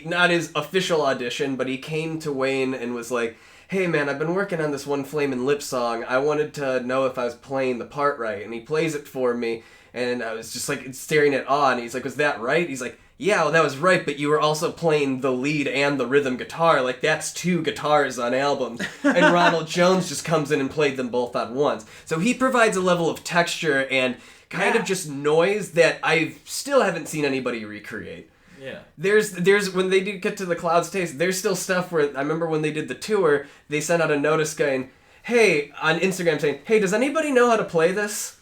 not his official audition, but he came to Wayne and was like, hey man, I've been working on this one Flamin' Lips song. I wanted to know if I was playing the part right. And he plays it for me, and I was just like staring at awe, and he's like, was that right? He's like, yeah, well, that was right, but you were also playing the lead and the rhythm guitar. Like, that's 2 guitars on albums. And Ronald Jones just comes in and played them both at once. So he provides a level of texture and kind of just noise that I still haven't seen anybody recreate. Yeah. There's when they do get to the Clouds Taste, there's still stuff where, I remember when they did the tour, they sent out a notice going, hey, on Instagram saying, hey, does anybody know how to play this?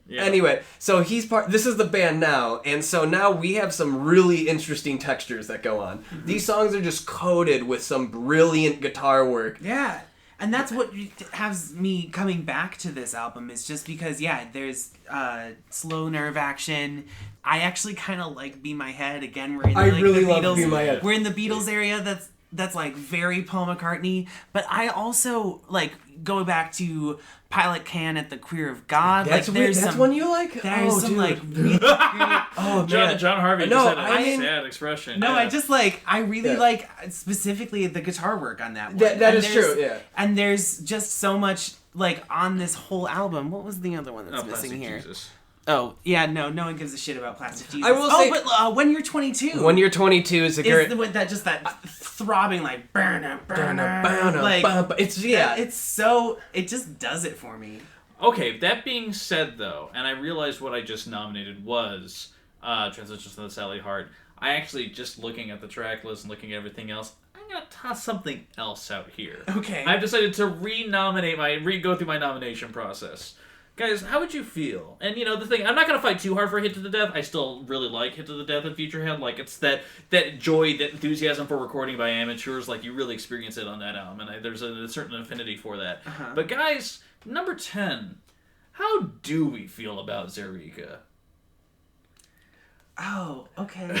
Yeah. Anyway, so this is the band now, and so now we have some really interesting textures that go on. These songs are just coated with some brilliant guitar work. Yeah, and that's what has me coming back to this album, is just because, there's Slow Nerve Action. I actually kind of like Be My Head. Again, we're in I really love Be My Head. We're in the Beatles area that's like very Paul McCartney, but I also like go back to Pilot Can at the Queer of God. That's like, weird. That's one you like? There's some like really great... Oh, Jon Harvey just had a sad expression. No, I just like, I really like specifically the guitar work on that one. That is true, yeah. And there's just so much like on this whole album. What was the other one that's missing here? Jesus. Oh, yeah, no one gives a shit about Plastic Jesus. I will say... but When You're 22. When You're 22 is a great... that throbbing, like... It's, yeah. It's so... It just does it for me. Okay, that being said, though, and I realized what I just nominated was Transitions to the Sally Hart. I actually, just looking at the track list and looking at everything else, I'm going to toss something else out here. Okay. I've decided to go through my nomination process. Guys, how would you feel? And, the thing, I'm not going to fight too hard for Hit to the Death. I still really like Hit to the Death and Futurehead. Like, it's that joy, that enthusiasm for recording by amateurs. Like, you really experience it on that album, and there's a certain affinity for that. Uh-huh. But, guys, number 10, how do we feel about Zerika? Oh, okay.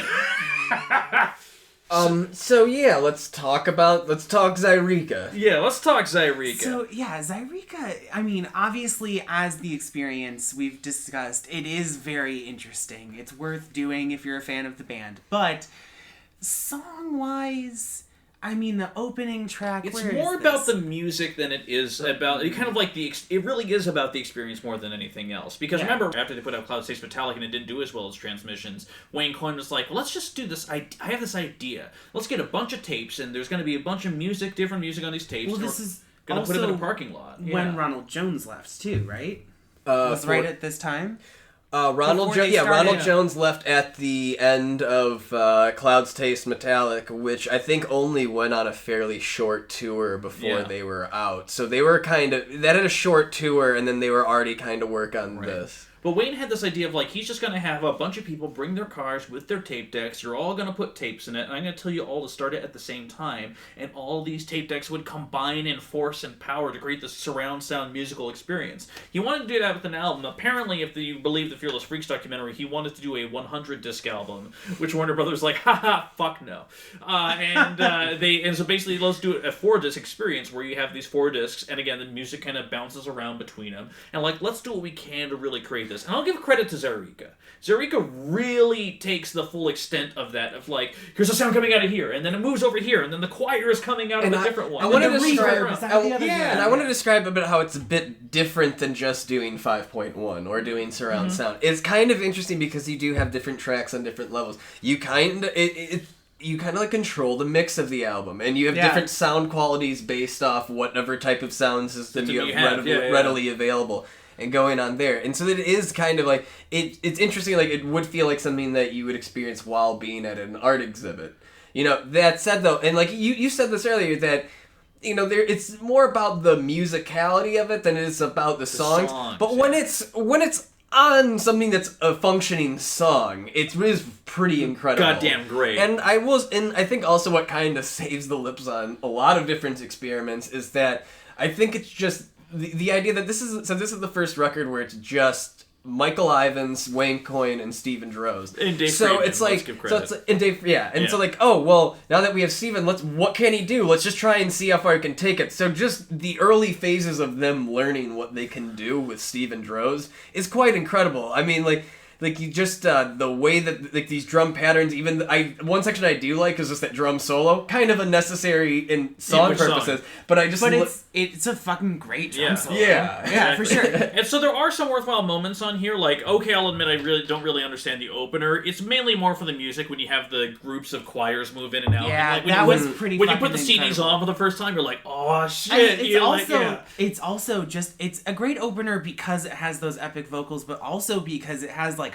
So yeah, let's talk Zyrika. Yeah, let's talk Zyrika. So, yeah, Zyrika, I mean, obviously, as the experience we've discussed, it is very interesting. It's worth doing if you're a fan of the band. But, song-wise... I mean, the opening track. It's more about the music than it is about. It kind of like it really is about the experience more than anything else. Because remember, after they put out Cloud States Metallic and it didn't do as well as Transmissions, Wayne Coyne was like, let's just do this. I have this idea. Let's get a bunch of tapes, and there's going to be a bunch of different music on these tapes. Well, this is going to put them in a parking lot. When Ronald Jones left too, right? Right at this time. Ronald Jones left at the end of Clouds Taste Metallic, which I think only went on a fairly short tour before they were out. So they were that had a short tour, and then they were already kind of work on this. But Wayne had this idea of, like, he's just going to have a bunch of people bring their cars with their tape decks. You're all going to put tapes in it, and I'm going to tell you all to start it at the same time. And all these tape decks would combine in force and power to create this surround sound musical experience. He wanted to do that with an album. Apparently, if you believe the Fearless Freaks documentary, he wanted to do a 100-disc album, which Warner Brothers was like, haha, fuck no. And so basically, let's do a 4-disc experience where you have these 4 discs, and again, the music kind of bounces around between them. And, like, let's do what we can to really create this. And I'll give credit to Zerika. Zerika really takes the full extent of that, of like, here's a sound coming out of here, and then it moves over here, and then the choir is coming out of a different one. I want to describe a bit how it's a bit different than just doing 5.1 or doing surround sound. It's kind of interesting because you do have different tracks on different levels. You kind of like control the mix of the album, and you have different sound qualities based off whatever type of sound system you have readily available. And going on there. And so it is kind of like, it's interesting, like, it would feel like something that you would experience while being at an art exhibit. That said, though, and like, you said this earlier, that, it's more about the musicality of it than it is about the songs. But when it's on something that's a functioning song, it is pretty incredible. Goddamn great. And I think also what kind of saves the lips on a lot of different experiments is that I think it's just the idea that this is the first record where it's just Michael Ivins, Wayne Coyne, and Steven Drozd. And Dave so Friedman, it's like, let's give credit. So like, oh well, now that we have Steven, what can he do? Let's just try and see how far he can take it. So just the early phases of them learning what they can do with Steven Drozd is quite incredible. I mean, like you just the way that like these drum patterns, even one section I do like is just that drum solo, kind of unnecessary in song purposes, but it's a fucking great drum solo. Yeah, for sure. And so there are some worthwhile moments on here. Like, okay, I'll admit I don't really understand the opener. It's mainly more for the music when you have the groups of choirs move in and out. Yeah, and that was pretty. When you put the CDs on for the first time, you're like, oh shit. It's also just it's a great opener because it has those epic vocals, but also because it has like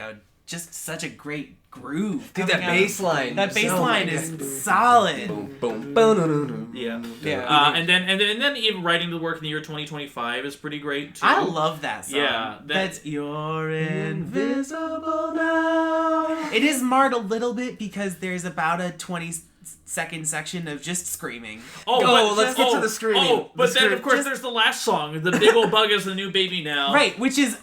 just such a great groove. Dude, that bass line. That bass line is solid. Boom, boom, boom. Yeah. And then even writing the work in the year 2025 is pretty great too. I love that song. Yeah. That's You're Invisible Now. It is marred a little bit because there's about a 20-second section of just screaming. Let's get to the screaming. But then of course there's the last song, The Big Ol' Bug Is the New Baby Now. Right, which is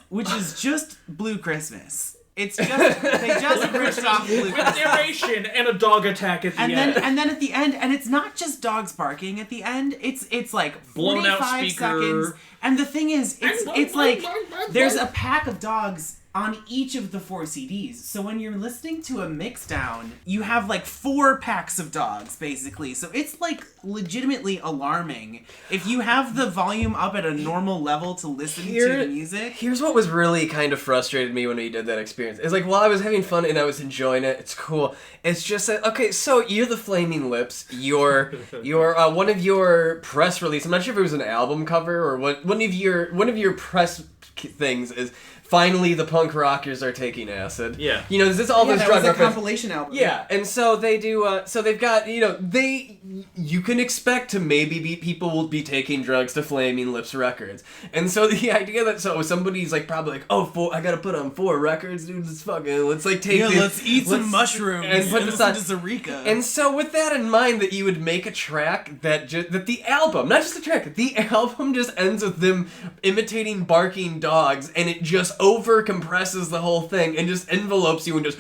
just Blue Christmas. It's just they just ripped off Blue Christmas. With narration and a dog attack at the end. And then at the end, and it's not just dogs barking at the end. It's like blown out 45 speaker. seconds. And the thing is, it's like there's a pack of dogs on each of the 4 CDs. So when you're listening to a mix down, you have like 4 packs of dogs basically. So it's like legitimately alarming. If you have the volume up at a normal level to listen to the music. Here's what was really kind of frustrated me when we did that experience. It's like, while I was having fun and I was enjoying it, it's cool. It's just that, okay, so you're the Flaming Lips. You're one of your press release. I'm not sure if it was an album cover or what. One of your press things is, finally the punk rockers are taking acid. Yeah. You know, this is all this drug was a reference. compilation album. Yeah, and so they do, so they've got, you can expect to maybe people will be taking drugs to Flaming Lips records. And so the idea that, somebody's like, probably like, I gotta put on 4 records, dude, let's like take this. Let's eat some mushrooms and put this on to Zerika. And so with that in mind, that you would make a track that the album, not just the track, the album just ends with them imitating barking dogs, and it just over compresses the whole thing and just envelopes you and just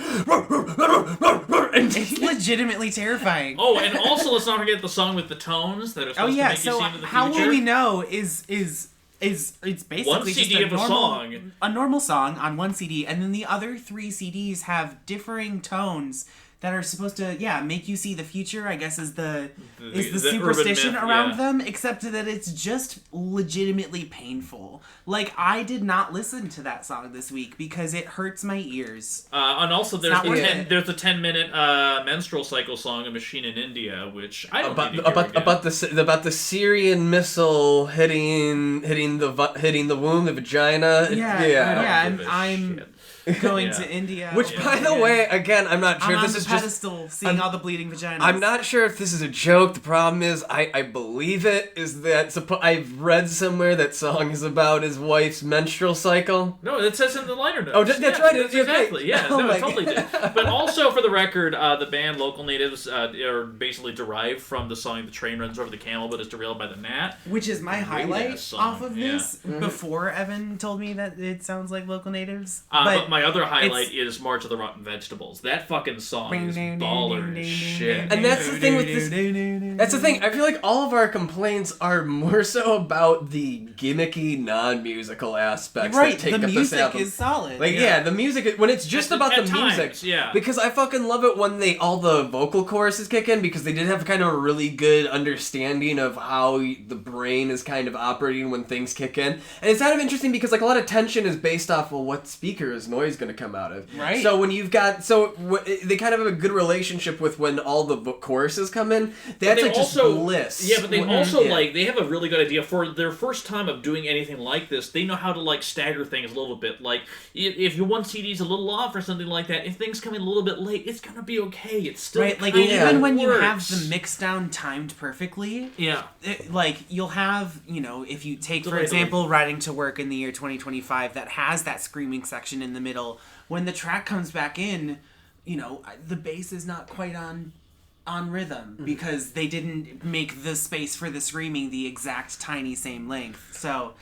it's legitimately terrifying. Oh, and also let's not forget the song with the tones that are supposed to make you see into the future. How will we know is it's basically one just CD of a normal song on one CD, and then the other 3 CDs have differing tones that are supposed to make you see the future, I guess, is the superstition myth, around them, except that it's just legitimately painful. Like, I did not listen to that song this week because it hurts my ears. And also there's a 10-minute menstrual cycle song, A Machine in India, which I don't need to hear about the Syrian missile hitting the womb, the vagina. I'm going to India. Which, by the way, again, I'm not sure I'm if on this the is pedestal, seeing all the bleeding vaginas. I'm not sure if this is a joke. The problem is, I believe it is that I've read somewhere that song is about his wife's menstrual cycle. No, it says in the liner notes. Oh, that's right. Exactly. Yeah, Oh no, it totally did. But also, for the record, the band Local Natives are basically derived from the song "The Train Runs Over the Camel, but is derailed by the gnat," which is my highlight off of this. Yeah. Before Evan told me that it sounds like Local Natives, but my other highlight is March of the Rotten Vegetables. That fucking song is baller as shit. And that's the thing with this. That's the thing. I feel like all of our complaints are more so about the gimmicky, non-musical aspects. Right, that take the up music this album. is solid. Like, the music, when it's just about the music. Yeah. Because I fucking love it when all the vocal choruses kick in, because they did have kind of a really good understanding of how the brain is kind of operating when things kick in. And it's kind of interesting because, like, a lot of tension is based off, what speaker is noise going to come out of? Right. So when you've got, they kind of have a good relationship with when all the choruses come in. That's like just bliss. Yeah, but they also they have a really good idea for their first time of doing anything like this. They know how to like stagger things a little bit. Like if your one CD's a little off or something like that, if things come in a little bit late, it's gonna be okay. It's still right. Like even when you have the mix down timed perfectly. Yeah. Like you'll have if you take for example Riding to Work in the year 2025 that has that screaming section in the middle. When the track comes back in, the bass is not quite on rhythm because they didn't make the space for the screaming the exact tiny same length. So,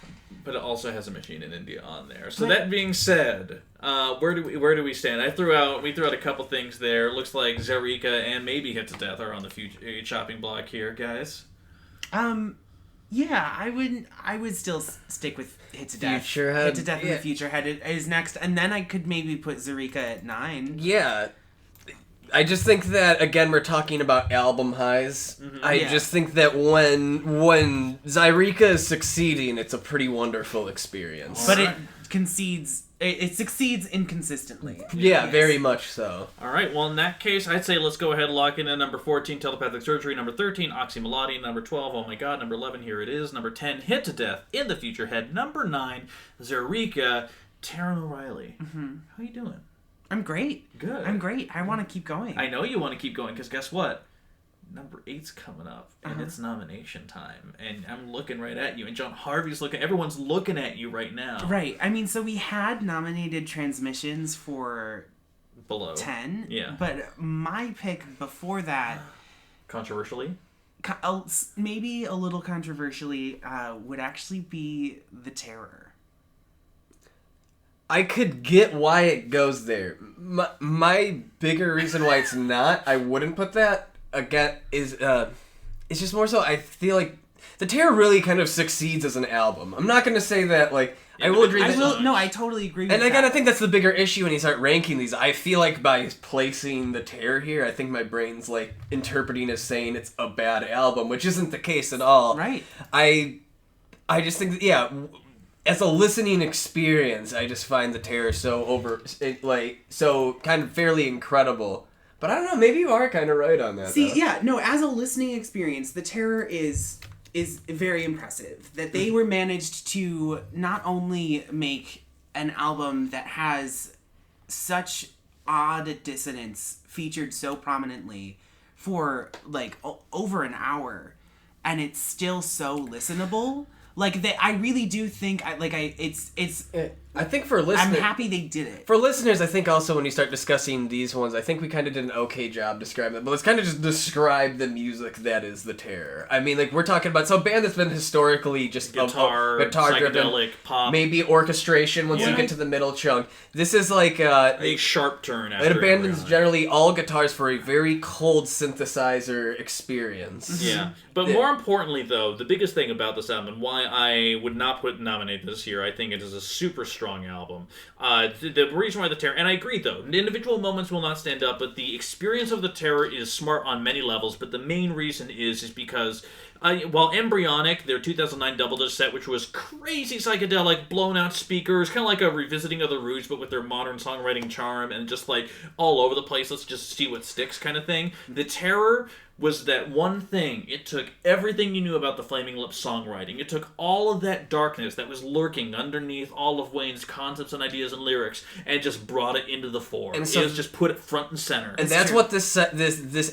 but it also has A Machine in India on there. So that being said, where do we stand? We threw out a couple things there. Looks like Zerika and maybe Hit to Death are on the future chopping block here, guys. Yeah, I would still stick with Hit to Death. Hit to Death in the Futurehead is next, and then I could maybe put Zerika at 9. Yeah. I just think that, again, we're talking about album highs. Mm-hmm. I just think that when Zerika is succeeding, it's a pretty wonderful experience. But it succeeds inconsistently. Yeah, very much so. All right, well, in that case, I'd say let's go ahead and lock in at number 14, Telepathic Surgery, number 13, Oxymolati, number 12, Oh My God, number 11, Here It Is, number 10, Hit to Death, In the Future Head, number 9, Zerika, Taran O'Reilly. Mm-hmm. How you doing? I'm great. Good. I'm great. I want to keep going. I know you want to keep going, because guess what? Number 8's coming up, and it's nomination time, and I'm looking right at you, and Jon Harvey's looking. Everyone's looking at you right now. Right. I mean, so we had nominated Transmissions for below 10. Yeah. But my pick before that, controversially, maybe a little controversially, would actually be The Terror. I could get why it goes there. My bigger reason why it's not, I wouldn't put that, again, is it's just more so I feel like The Terror really kind of succeeds as an album. I'm not going to say that, like, I will agree that... I totally agree with that. And again, I think that's the bigger issue when you start ranking these. I feel like by placing The Terror here, I think my brain's, like, interpreting as saying it's a bad album, which isn't the case at all. Right. I just think that, yeah, as a listening experience, I just find The Terror so so kind of fairly incredible. But I don't know, maybe you are kind of right on that. See, though. yeah, no, as a listening experience, The Terror is very impressive. That they were managed to not only make an album that has such odd dissonance featured so prominently for, like, over an hour, and it's still so listenable. Like, I really do think, I think for listeners... I'm happy they did it. For listeners, I think also when you start discussing these ones, I think we kind of did an okay job describing it. But let's kind of just describe the music that is The Terror. I mean, like, we're talking about... So a band that's been historically just... Guitar psychedelic, pop. Maybe orchestration once you get to the middle chunk. This is like... a sharp turn after it abandons generally all guitars for a very cold synthesizer experience. Yeah. But more importantly, though, the biggest thing about this album, and why I would not nominate this here, I think it is a super strong album. The reason why The Terror, and I agree though, individual moments will not stand up, but the experience of The Terror is smart on many levels, but the main reason is because while Embryonic, their 2009 double disc set, which was crazy psychedelic, blown out speakers, kind of like a revisiting of the Roots, but with their modern songwriting charm, and just like all over the place, let's just see what sticks kind of thing. The Terror was that one thing. It took everything you knew about the Flaming Lips songwriting. It took all of that darkness that was lurking underneath all of Wayne's concepts and ideas and lyrics, and just brought it into the fore. And so, it was just put it front and center. And that's what this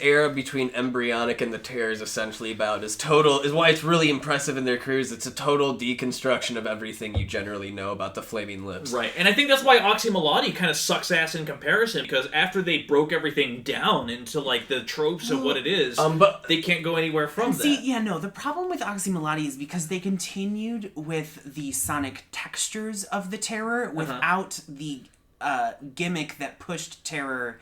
era between Embryonic and The Terror is essentially about. Is why it's really impressive in their careers. It's a total deconstruction of everything you generally know about the Flaming Lips. Right, and I think that's why Oxymelody kind of sucks ass in comparison, because after they broke everything down into like the tropes of what it is, but they can't go anywhere from that. See, yeah, no, the problem with Oxymelody is because they continued with the sonic textures of The Terror without the gimmick that pushed Terror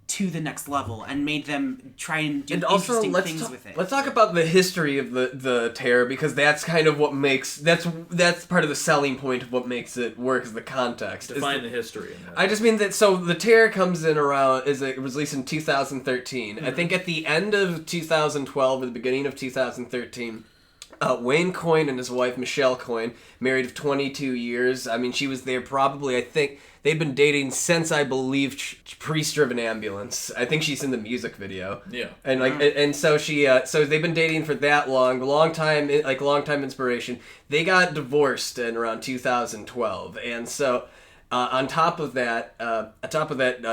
to the next level and made them try and do interesting things with it. Let's talk about the history of the Terror, because that's kind of what makes that's part of the selling point of what makes it work, is the context. Define the history. I just mean that the Terror comes in around it was released in 2013. I think at the end of 2012 or the beginning of 2013. Wayne Coyne and his wife Michelle Coyne, married for 22 years. I mean, she was there probably, I think, they've been dating since, I believe, Priest-Driven Ambulance. I think she's in the music video. Yeah. And and so so they've been dating for that long time inspiration. They got divorced in around 2012, and so. On top of that,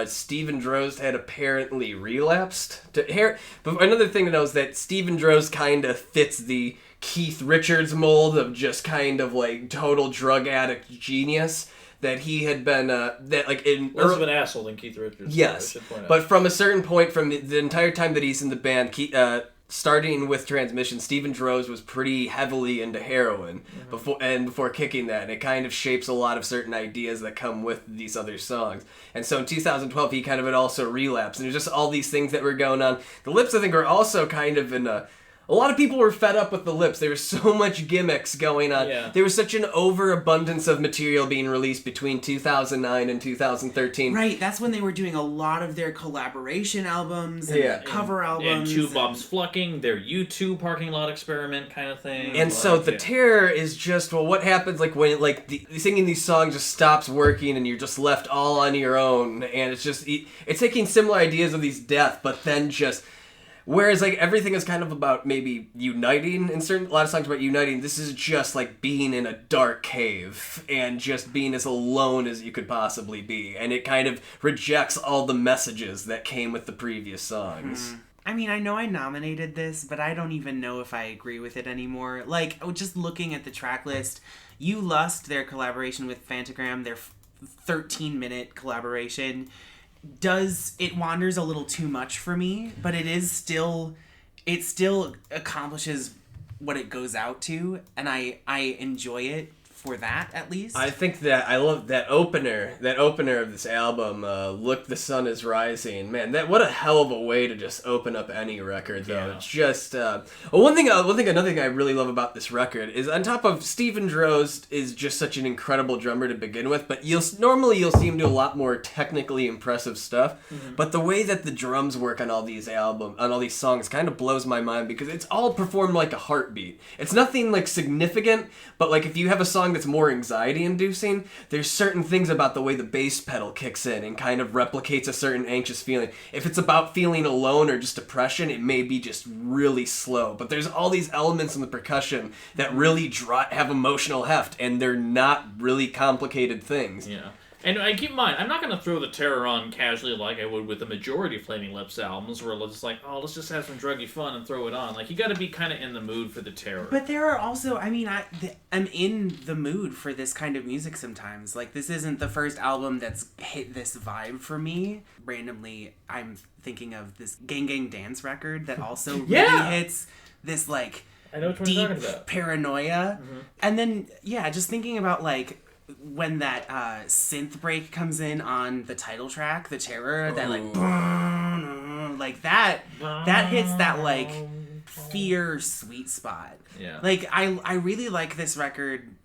Stephen Drozd had apparently relapsed to hair. But another thing to know is that Stephen Drozd kind of fits the Keith Richards mold of just kind of like total drug addict genius. That he had been less of an asshole than Keith Richards. Yes, but from a certain point, from the entire time that he's in the band, starting with Transmission, Stephen Drozd was pretty heavily into heroin before kicking that, and it kind of shapes a lot of certain ideas that come with these other songs. And so in 2012, he kind of had also relapsed, and there's just all these things that were going on. The Lips, I think, are also kind of in a lot of people were fed up with the Lips. There was so much gimmicks going on. Yeah. There was such an overabundance of material being released between 2009 and 2013. Right, that's when they were doing a lot of their collaboration albums and cover albums. And Two Bobs Flucking, their U2 parking lot experiment kind of thing. And so The Terror is just, what happens when singing these songs just stops working and you're just left all on your own. And it's just, it's taking similar ideas of these death, but then just... Whereas, everything is kind of about maybe uniting, a lot of songs about uniting, this is just, being in a dark cave and just being as alone as you could possibly be. And it kind of rejects all the messages that came with the previous songs. I mean, I know I nominated this, but I don't even know if I agree with it anymore. Just looking at the track list, You Lust, their collaboration with Phantogram, their 13-minute collaboration... it wanders a little too much for me, but it still accomplishes what it goes out to, and I enjoy it for that, at least. I think that I love that opener of this album, Look, the Sun is Rising. Man, what a hell of a way to just open up any record, though. Yeah. It's just, another thing I really love about this record is, on top of Stephen Drozd is just such an incredible drummer to begin with, but you'll see him do a lot more technically impressive stuff, but the way that the drums work on all these songs kind of blows my mind, because it's all performed like a heartbeat. It's nothing like significant, but like if you have a song that's more anxiety inducing, there's certain things about the way the bass pedal kicks in and kind of replicates a certain anxious feeling. If it's about feeling alone or just depression, it may be just really slow, but there's all these elements in the percussion that really have emotional heft, and they're not really complicated things. Yeah. And I keep in mind, I'm not going to throw the Terror on casually like I would with the majority of Flaming Lips albums, where it's like, oh, let's just have some druggy fun and throw it on. Like, you got to be kind of in the mood for the Terror. But there are also, I mean, I'm in the mood for this kind of music sometimes. Like, this isn't the first album that's hit this vibe for me. Randomly, I'm thinking of this Gang Gang Dance record that also really hits this, like, I know what deep you're talking about. Paranoia. And then, just thinking about, like, when that synth break comes in on the title track, The Terror, that like that hits that like fear sweet spot. Yeah. Like I really like this record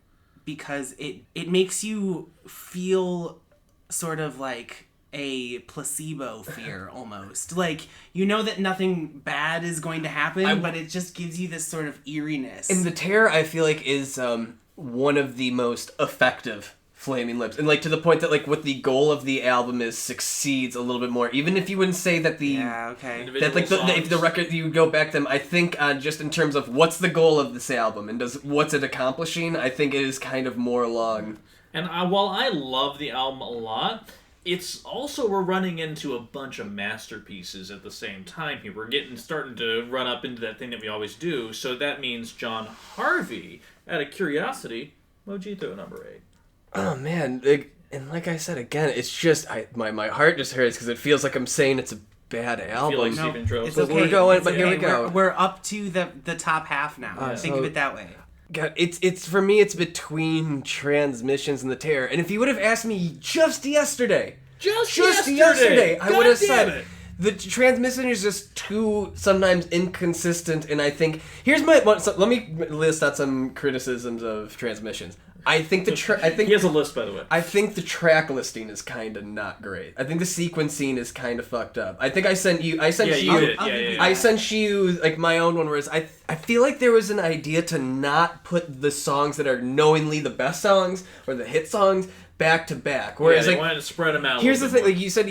because it makes you feel sort of like a placebo fear almost. Like, you know that nothing bad is going to happen, but it just gives you this sort of eeriness. And The Terror, I feel like, is one of the most effective Flaming Lips, and like to the point that like what the goal of the album is succeeds a little bit more, even if you wouldn't say that that like if the record you go back to them, I think just in terms of what's the goal of this album and what's it accomplishing, I think it is kind of more along. And while I love the album a lot, it's also, we're running into a bunch of masterpieces at the same time here. We're starting to run up into that thing that we always do. So that means Jon Harvey, out of curiosity, Mojito number 8. Oh man, and like I said again, it's just my heart just hurts because it feels like I'm saying it's a bad album. I feel like Stephen Drozd. It's okay. We're going, but here we go. We're up to the top half now. Think of it that way. God, it's for me, it's between Transmissions and The Terror. And if you would have asked me just yesterday, I would have said the Transmission is just too sometimes inconsistent. And I think let me list out some criticisms of Transmissions. I think he has a list, by the way. I think the track listing is kind of not great. I think the sequencing is kind of fucked up. I think I sent you like my own one, whereas I feel like there was an idea to not put the songs that are knowingly the best songs or the hit songs back to back. Whereas they wanted to spread them out. Here's the thing, like you said,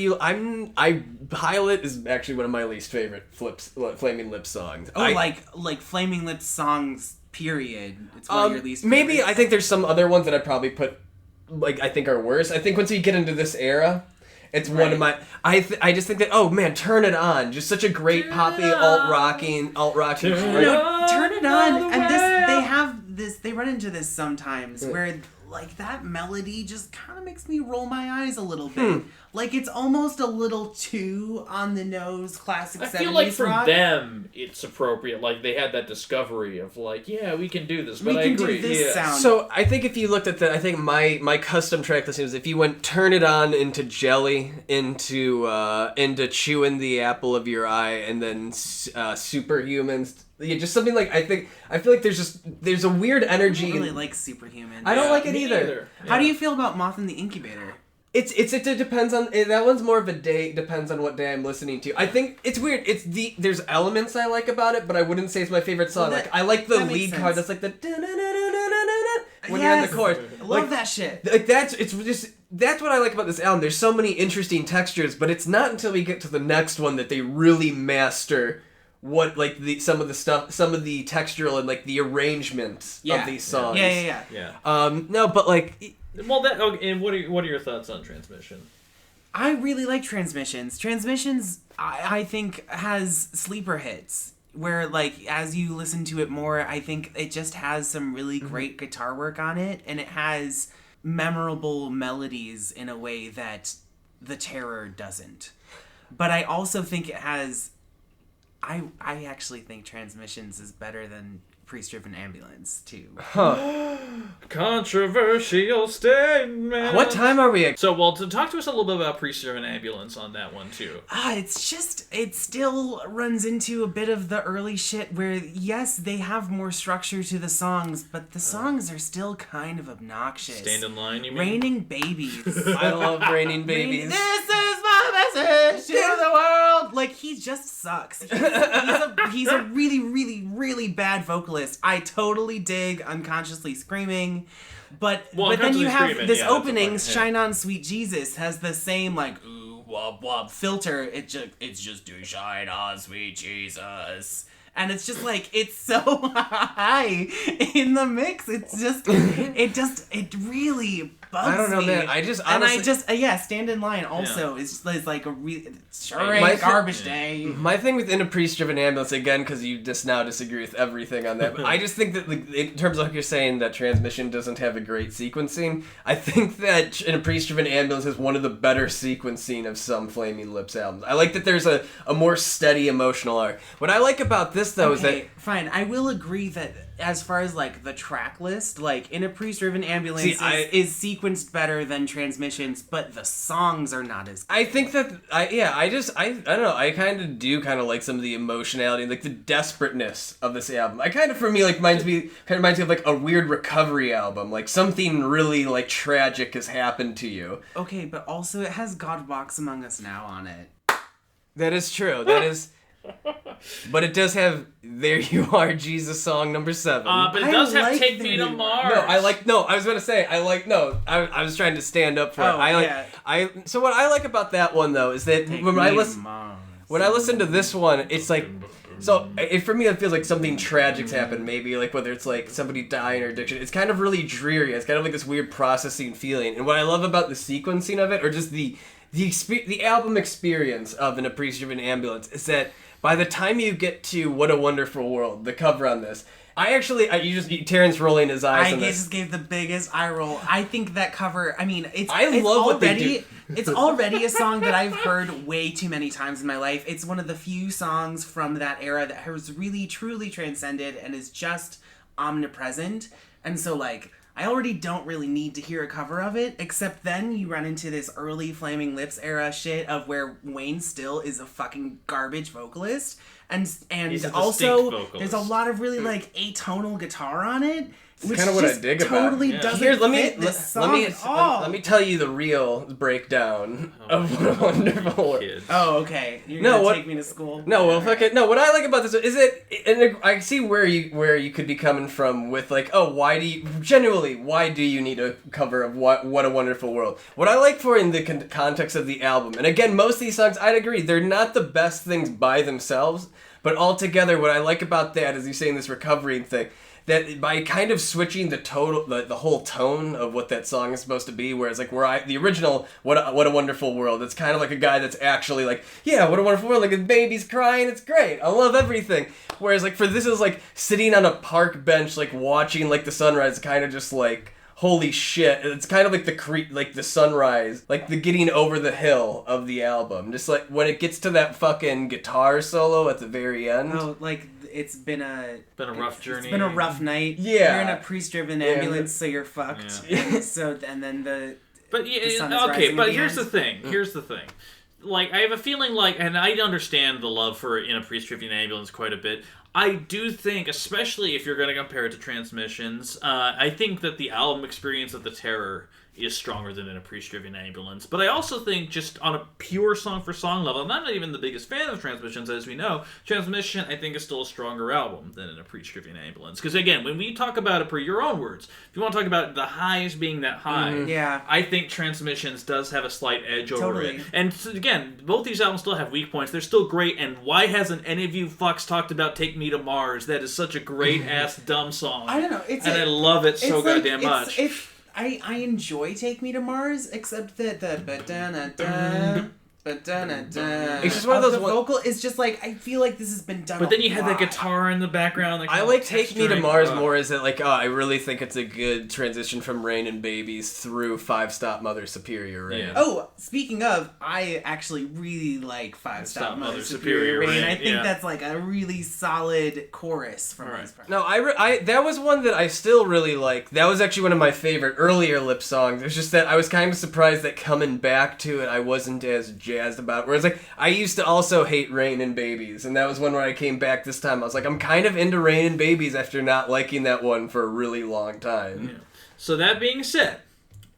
Pilot is actually one of my least favorite Flaming Lips songs. Like Flaming Lips songs. Period. It's one of your least favorites. Maybe I think there's some other ones that I probably put, like, I think are worse. I think once you get into this era, it's one of my. I just think that, oh man, Turn It On, just such a great poppy alt rocking. Turn It On, and they run into this sometimes where like that melody just kind of makes me roll my eyes a little bit. Like, it's almost a little too on the nose classic 70s rock. I feel like for them, it's appropriate. Like, they had that discovery of, like, yeah, we can do this, but I agree. Do this sound. So, I think if you looked at that, I think my custom track listing is if you went Turn It On into Jelly, into Chewing the Apple of Your Eye, and then Superhumans. Yeah, just something like, I feel like there's a weird energy. I don't really like Superhumans. I don't like it either. Yeah. How do you feel about Moth in the Incubator? It depends on, that one's more of a day, depends on what day I'm listening to. I think it's weird. There's elements I like about it, but I wouldn't say it's my favorite song. Well, I like the lead card that's like the when you're in the chorus. I love that shit. Like that's what I like about this album. There's so many interesting textures, but it's not until we get to the next one that they really master what, like, some of the textural and like the arrangements of these songs. Yeah. No, but like. Well, and what are your thoughts on Transmission? I really like Transmissions. Transmissions, I think, has sleeper hits where, like, as you listen to it more, I think it just has some really great guitar work on it, and it has memorable melodies in a way that The Terror doesn't. But I also think it has. I actually think Transmissions is better than Priest-Driven Ambulance too. Controversial statement. What time are we at? So, well, to talk to us a little bit about Priest-Driven Ambulance on that one, too. It still runs into a bit of the early shit where, yes, they have more structure to the songs, but the songs are still kind of obnoxious. Stand in line, you mean? Raining Babies. I love Raining Babies. This is my message to the world. Like, he just sucks. He's a really, really, really bad vocalist. I totally dig Unconsciously Screaming. But then you have this opening, Shine On Sweet Jesus, has the same, like, ooh, wop, wop filter. It's just do Shine On Sweet Jesus. And it's just like, it's so high in the mix. It's just, it really bugs me. I don't know, man. I just honestly... Stand in line also is like a really, garbage day. My thing with In a Priest-Driven Ambulance, again, because you just now disagree with everything on that, but I just think that, like, in terms of, like you're saying, that Transmission doesn't have a great sequencing, I think that In a Priest-Driven Ambulance is one of the better sequencing of some Flaming Lips albums. I like that there's a more steady emotional arc. What I like about this, though, is that... Fine, I will agree that as far as, like, the track list, like, In a Priest-Driven Ambulance is sequenced better than Transmissions, but the songs are not as good. I think that, I don't know, I kind of like some of the emotionality, like, the desperateness of this album. For me, like, reminds me of, like, a weird recovery album, like, something really, like, tragic has happened to you. Okay, but also it has God Walks Among Us Now on it. That is true, but it does have There You Are, Jesus song number 7. But it does have Take Me to Mars. I was trying to stand up for it. So what I like about that one, though, is that when I listen to this one, it's like, for me it feels like something tragic's happened, maybe, like, whether it's like somebody dying or addiction. It's kind of really dreary. It's kind of like this weird processing feeling. And what I love about the sequencing of it, or just the album experience of In a Priest-Driven Ambulance, is that by the time you get to What a Wonderful World, the cover on this, Taran's rolling his eyes on this. I just gave the biggest eye roll. I think that cover, I mean, it's already a song that I've heard way too many times in my life. It's one of the few songs from that era that has really, truly transcended and is just omnipresent. And so, like, I already don't really need to hear a cover of it, except then you run into this early Flaming Lips era shit of where Wayne still is a fucking garbage vocalist, and also there's a lot of really, like, atonal guitar on it. Which kind of what I dig about. Totally doesn't fit this song at all. Let me tell you the real breakdown of What a Wonderful World. Oh, okay. You're gonna take me to school. No, well, fuck it. No, what I like about this is and I see where you could be coming from with, like, why do you need a cover of What a Wonderful World? What I like for in the context of the album, and again, most of these songs, I'd agree, they're not the best things by themselves, but altogether, what I like about that is you saying this recovery thing. That by kind of switching the whole tone of what that song is supposed to be, whereas, like, the original What a Wonderful World, it's kind of like a guy that's actually like, yeah, what a wonderful world, like, the baby's crying, it's great, I love everything. Whereas, like, for this is like sitting on a park bench, like, watching, like, the sunrise, kind of just like, holy shit. It's kind of like the sunrise, like the getting over the hill of the album. Just like when it gets to that fucking guitar solo at the very end. Oh, like, it's been a rough journey. It's been a rough night. Yeah. You're in a priest-driven ambulance, so you're fucked. Yeah. But here's the thing. Like, I have a feeling like, and I understand the love for In a Priest-Driven Ambulance quite a bit. I do think, especially if you're going to compare it to Transmissions, I think that the album experience of The Terror is stronger than In a Priest-Driven Ambulance. But I also think, just on a pure song-for-song level, I'm not even the biggest fan of Transmissions, as we know. Transmission, I think, is still a stronger album than In a Priest-Driven Ambulance. Because, again, when we talk about it per your own words, if you want to talk about the highs being that high, I think Transmissions does have a slight edge over it. And, again, both these albums still have weak points. They're still great, and why hasn't any of you fucks talked about Take Me to Mars? That is such a great-ass dumb song. I don't know. I love it so goddamn much. I enjoy Take Me to Mars, except that the It's just one of those the vocal is just like, I feel like this has been done. But then you had the guitar in the background. I like Take Me to Mars more as that, like, I really think it's a good transition from Rain and Babies through Five Stop Mother Superior Rain. Yeah. Oh, speaking of, I actually really like Five Stop Mother Superior Rain. I think that's like a really solid chorus from these parts. No, I that was one that I still really like. That was actually one of my favorite earlier Lip songs. It's just that I was kind of surprised that coming back to it, I wasn't as jazzed about it. Whereas, like, I used to also hate Rain and Babies, and that was one where I came back this time. I was like, I'm kind of into Rain and Babies after not liking that one for a really long time. Yeah. So that being said,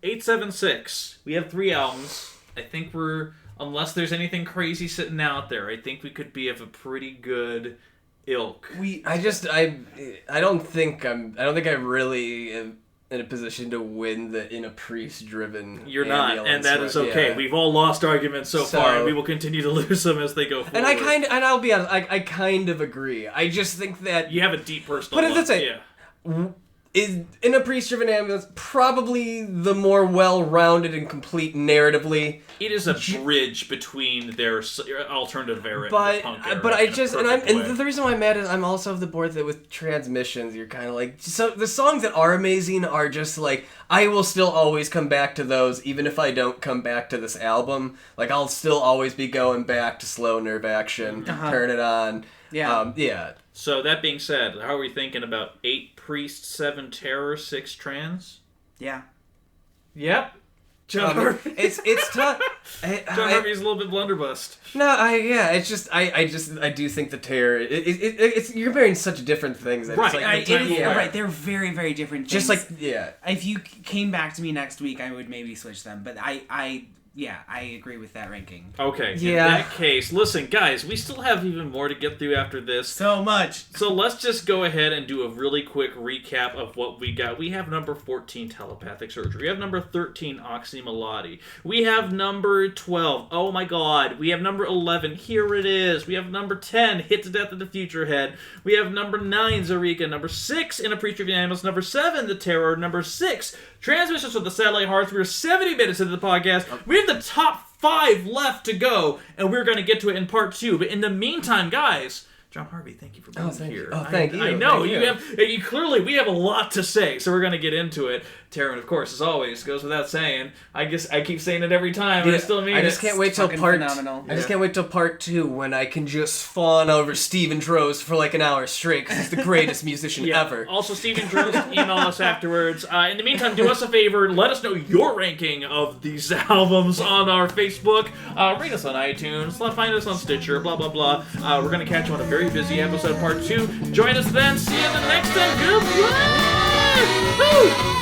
876, we have 3 albums. I think unless there's anything crazy sitting out there, I think we could be of a pretty good ilk. I don't think I really am in a position to win the In a Priest driven. You're not, and that is okay. Yeah. We've all lost arguments so far, and we will continue to lose them as they go forward. And I'll be honest, I kind of agree. I just think that you have a deep personal. But let's say, is In a Priest driven ambulance probably the more well-rounded and complete narratively? It is a bridge between their alternative era and the punk era. But I just and the reason why I'm mad is I'm also of the board that with Transmissions you're kind of like, so the songs that are amazing are just like, I will still always come back to those even if I don't come back to this album. Like, I'll still always be going back to Slow Nerve Action, Turn It On. Yeah. So that being said, how are we thinking about 8 Priest, 7 Terror, 6 Trans? Yeah. Yep. Jon Harvey. It's tough. Jon Harvey's a little bit blunderbussed. No, it's just I do think the Terror. It's you're comparing such different things. That right. It's like right. They're very, very different things. Just like if you came back to me next week, I would maybe switch them. But I agree with that ranking. Okay. In that case, listen, guys, we still have even more to get through after this. So much. So let's just go ahead and do a really quick recap of what we got. We have number 14, Telepathic Surgery. We have number 13, Oxymolati. We have number 12, oh my god. We have number 11, Here It Is. We have number 10, Hit to Death of the Future Head. We have number 9, Zarica. Number 6, In a Preacher of Animals. Number 7, The Terror. Number 6, Transmissions with the Satellite Hearts. We're 70 minutes into the podcast. We have the top 5 left to go, and we're going to get to it in part 2. But in the meantime, guys, Jon Harvey, thank you for being here. Thank you. I know clearly we have a lot to say, so we're going to get into it. Taran, of course, as always, goes without saying. I guess I keep saying it every time, and I still mean it. I just can't wait till part 2 when I can just fawn over Steven Drozd for like an hour straight because he's the greatest musician ever. Also, Steven Drozd, email us afterwards. In the meantime, do us a favor, let us know your ranking of these albums on our Facebook. Rate us on iTunes. Find us on Stitcher. Blah blah blah. We're gonna catch you on a very busy episode, part 2. Join us then. See you the next time. Goodbye. Woo!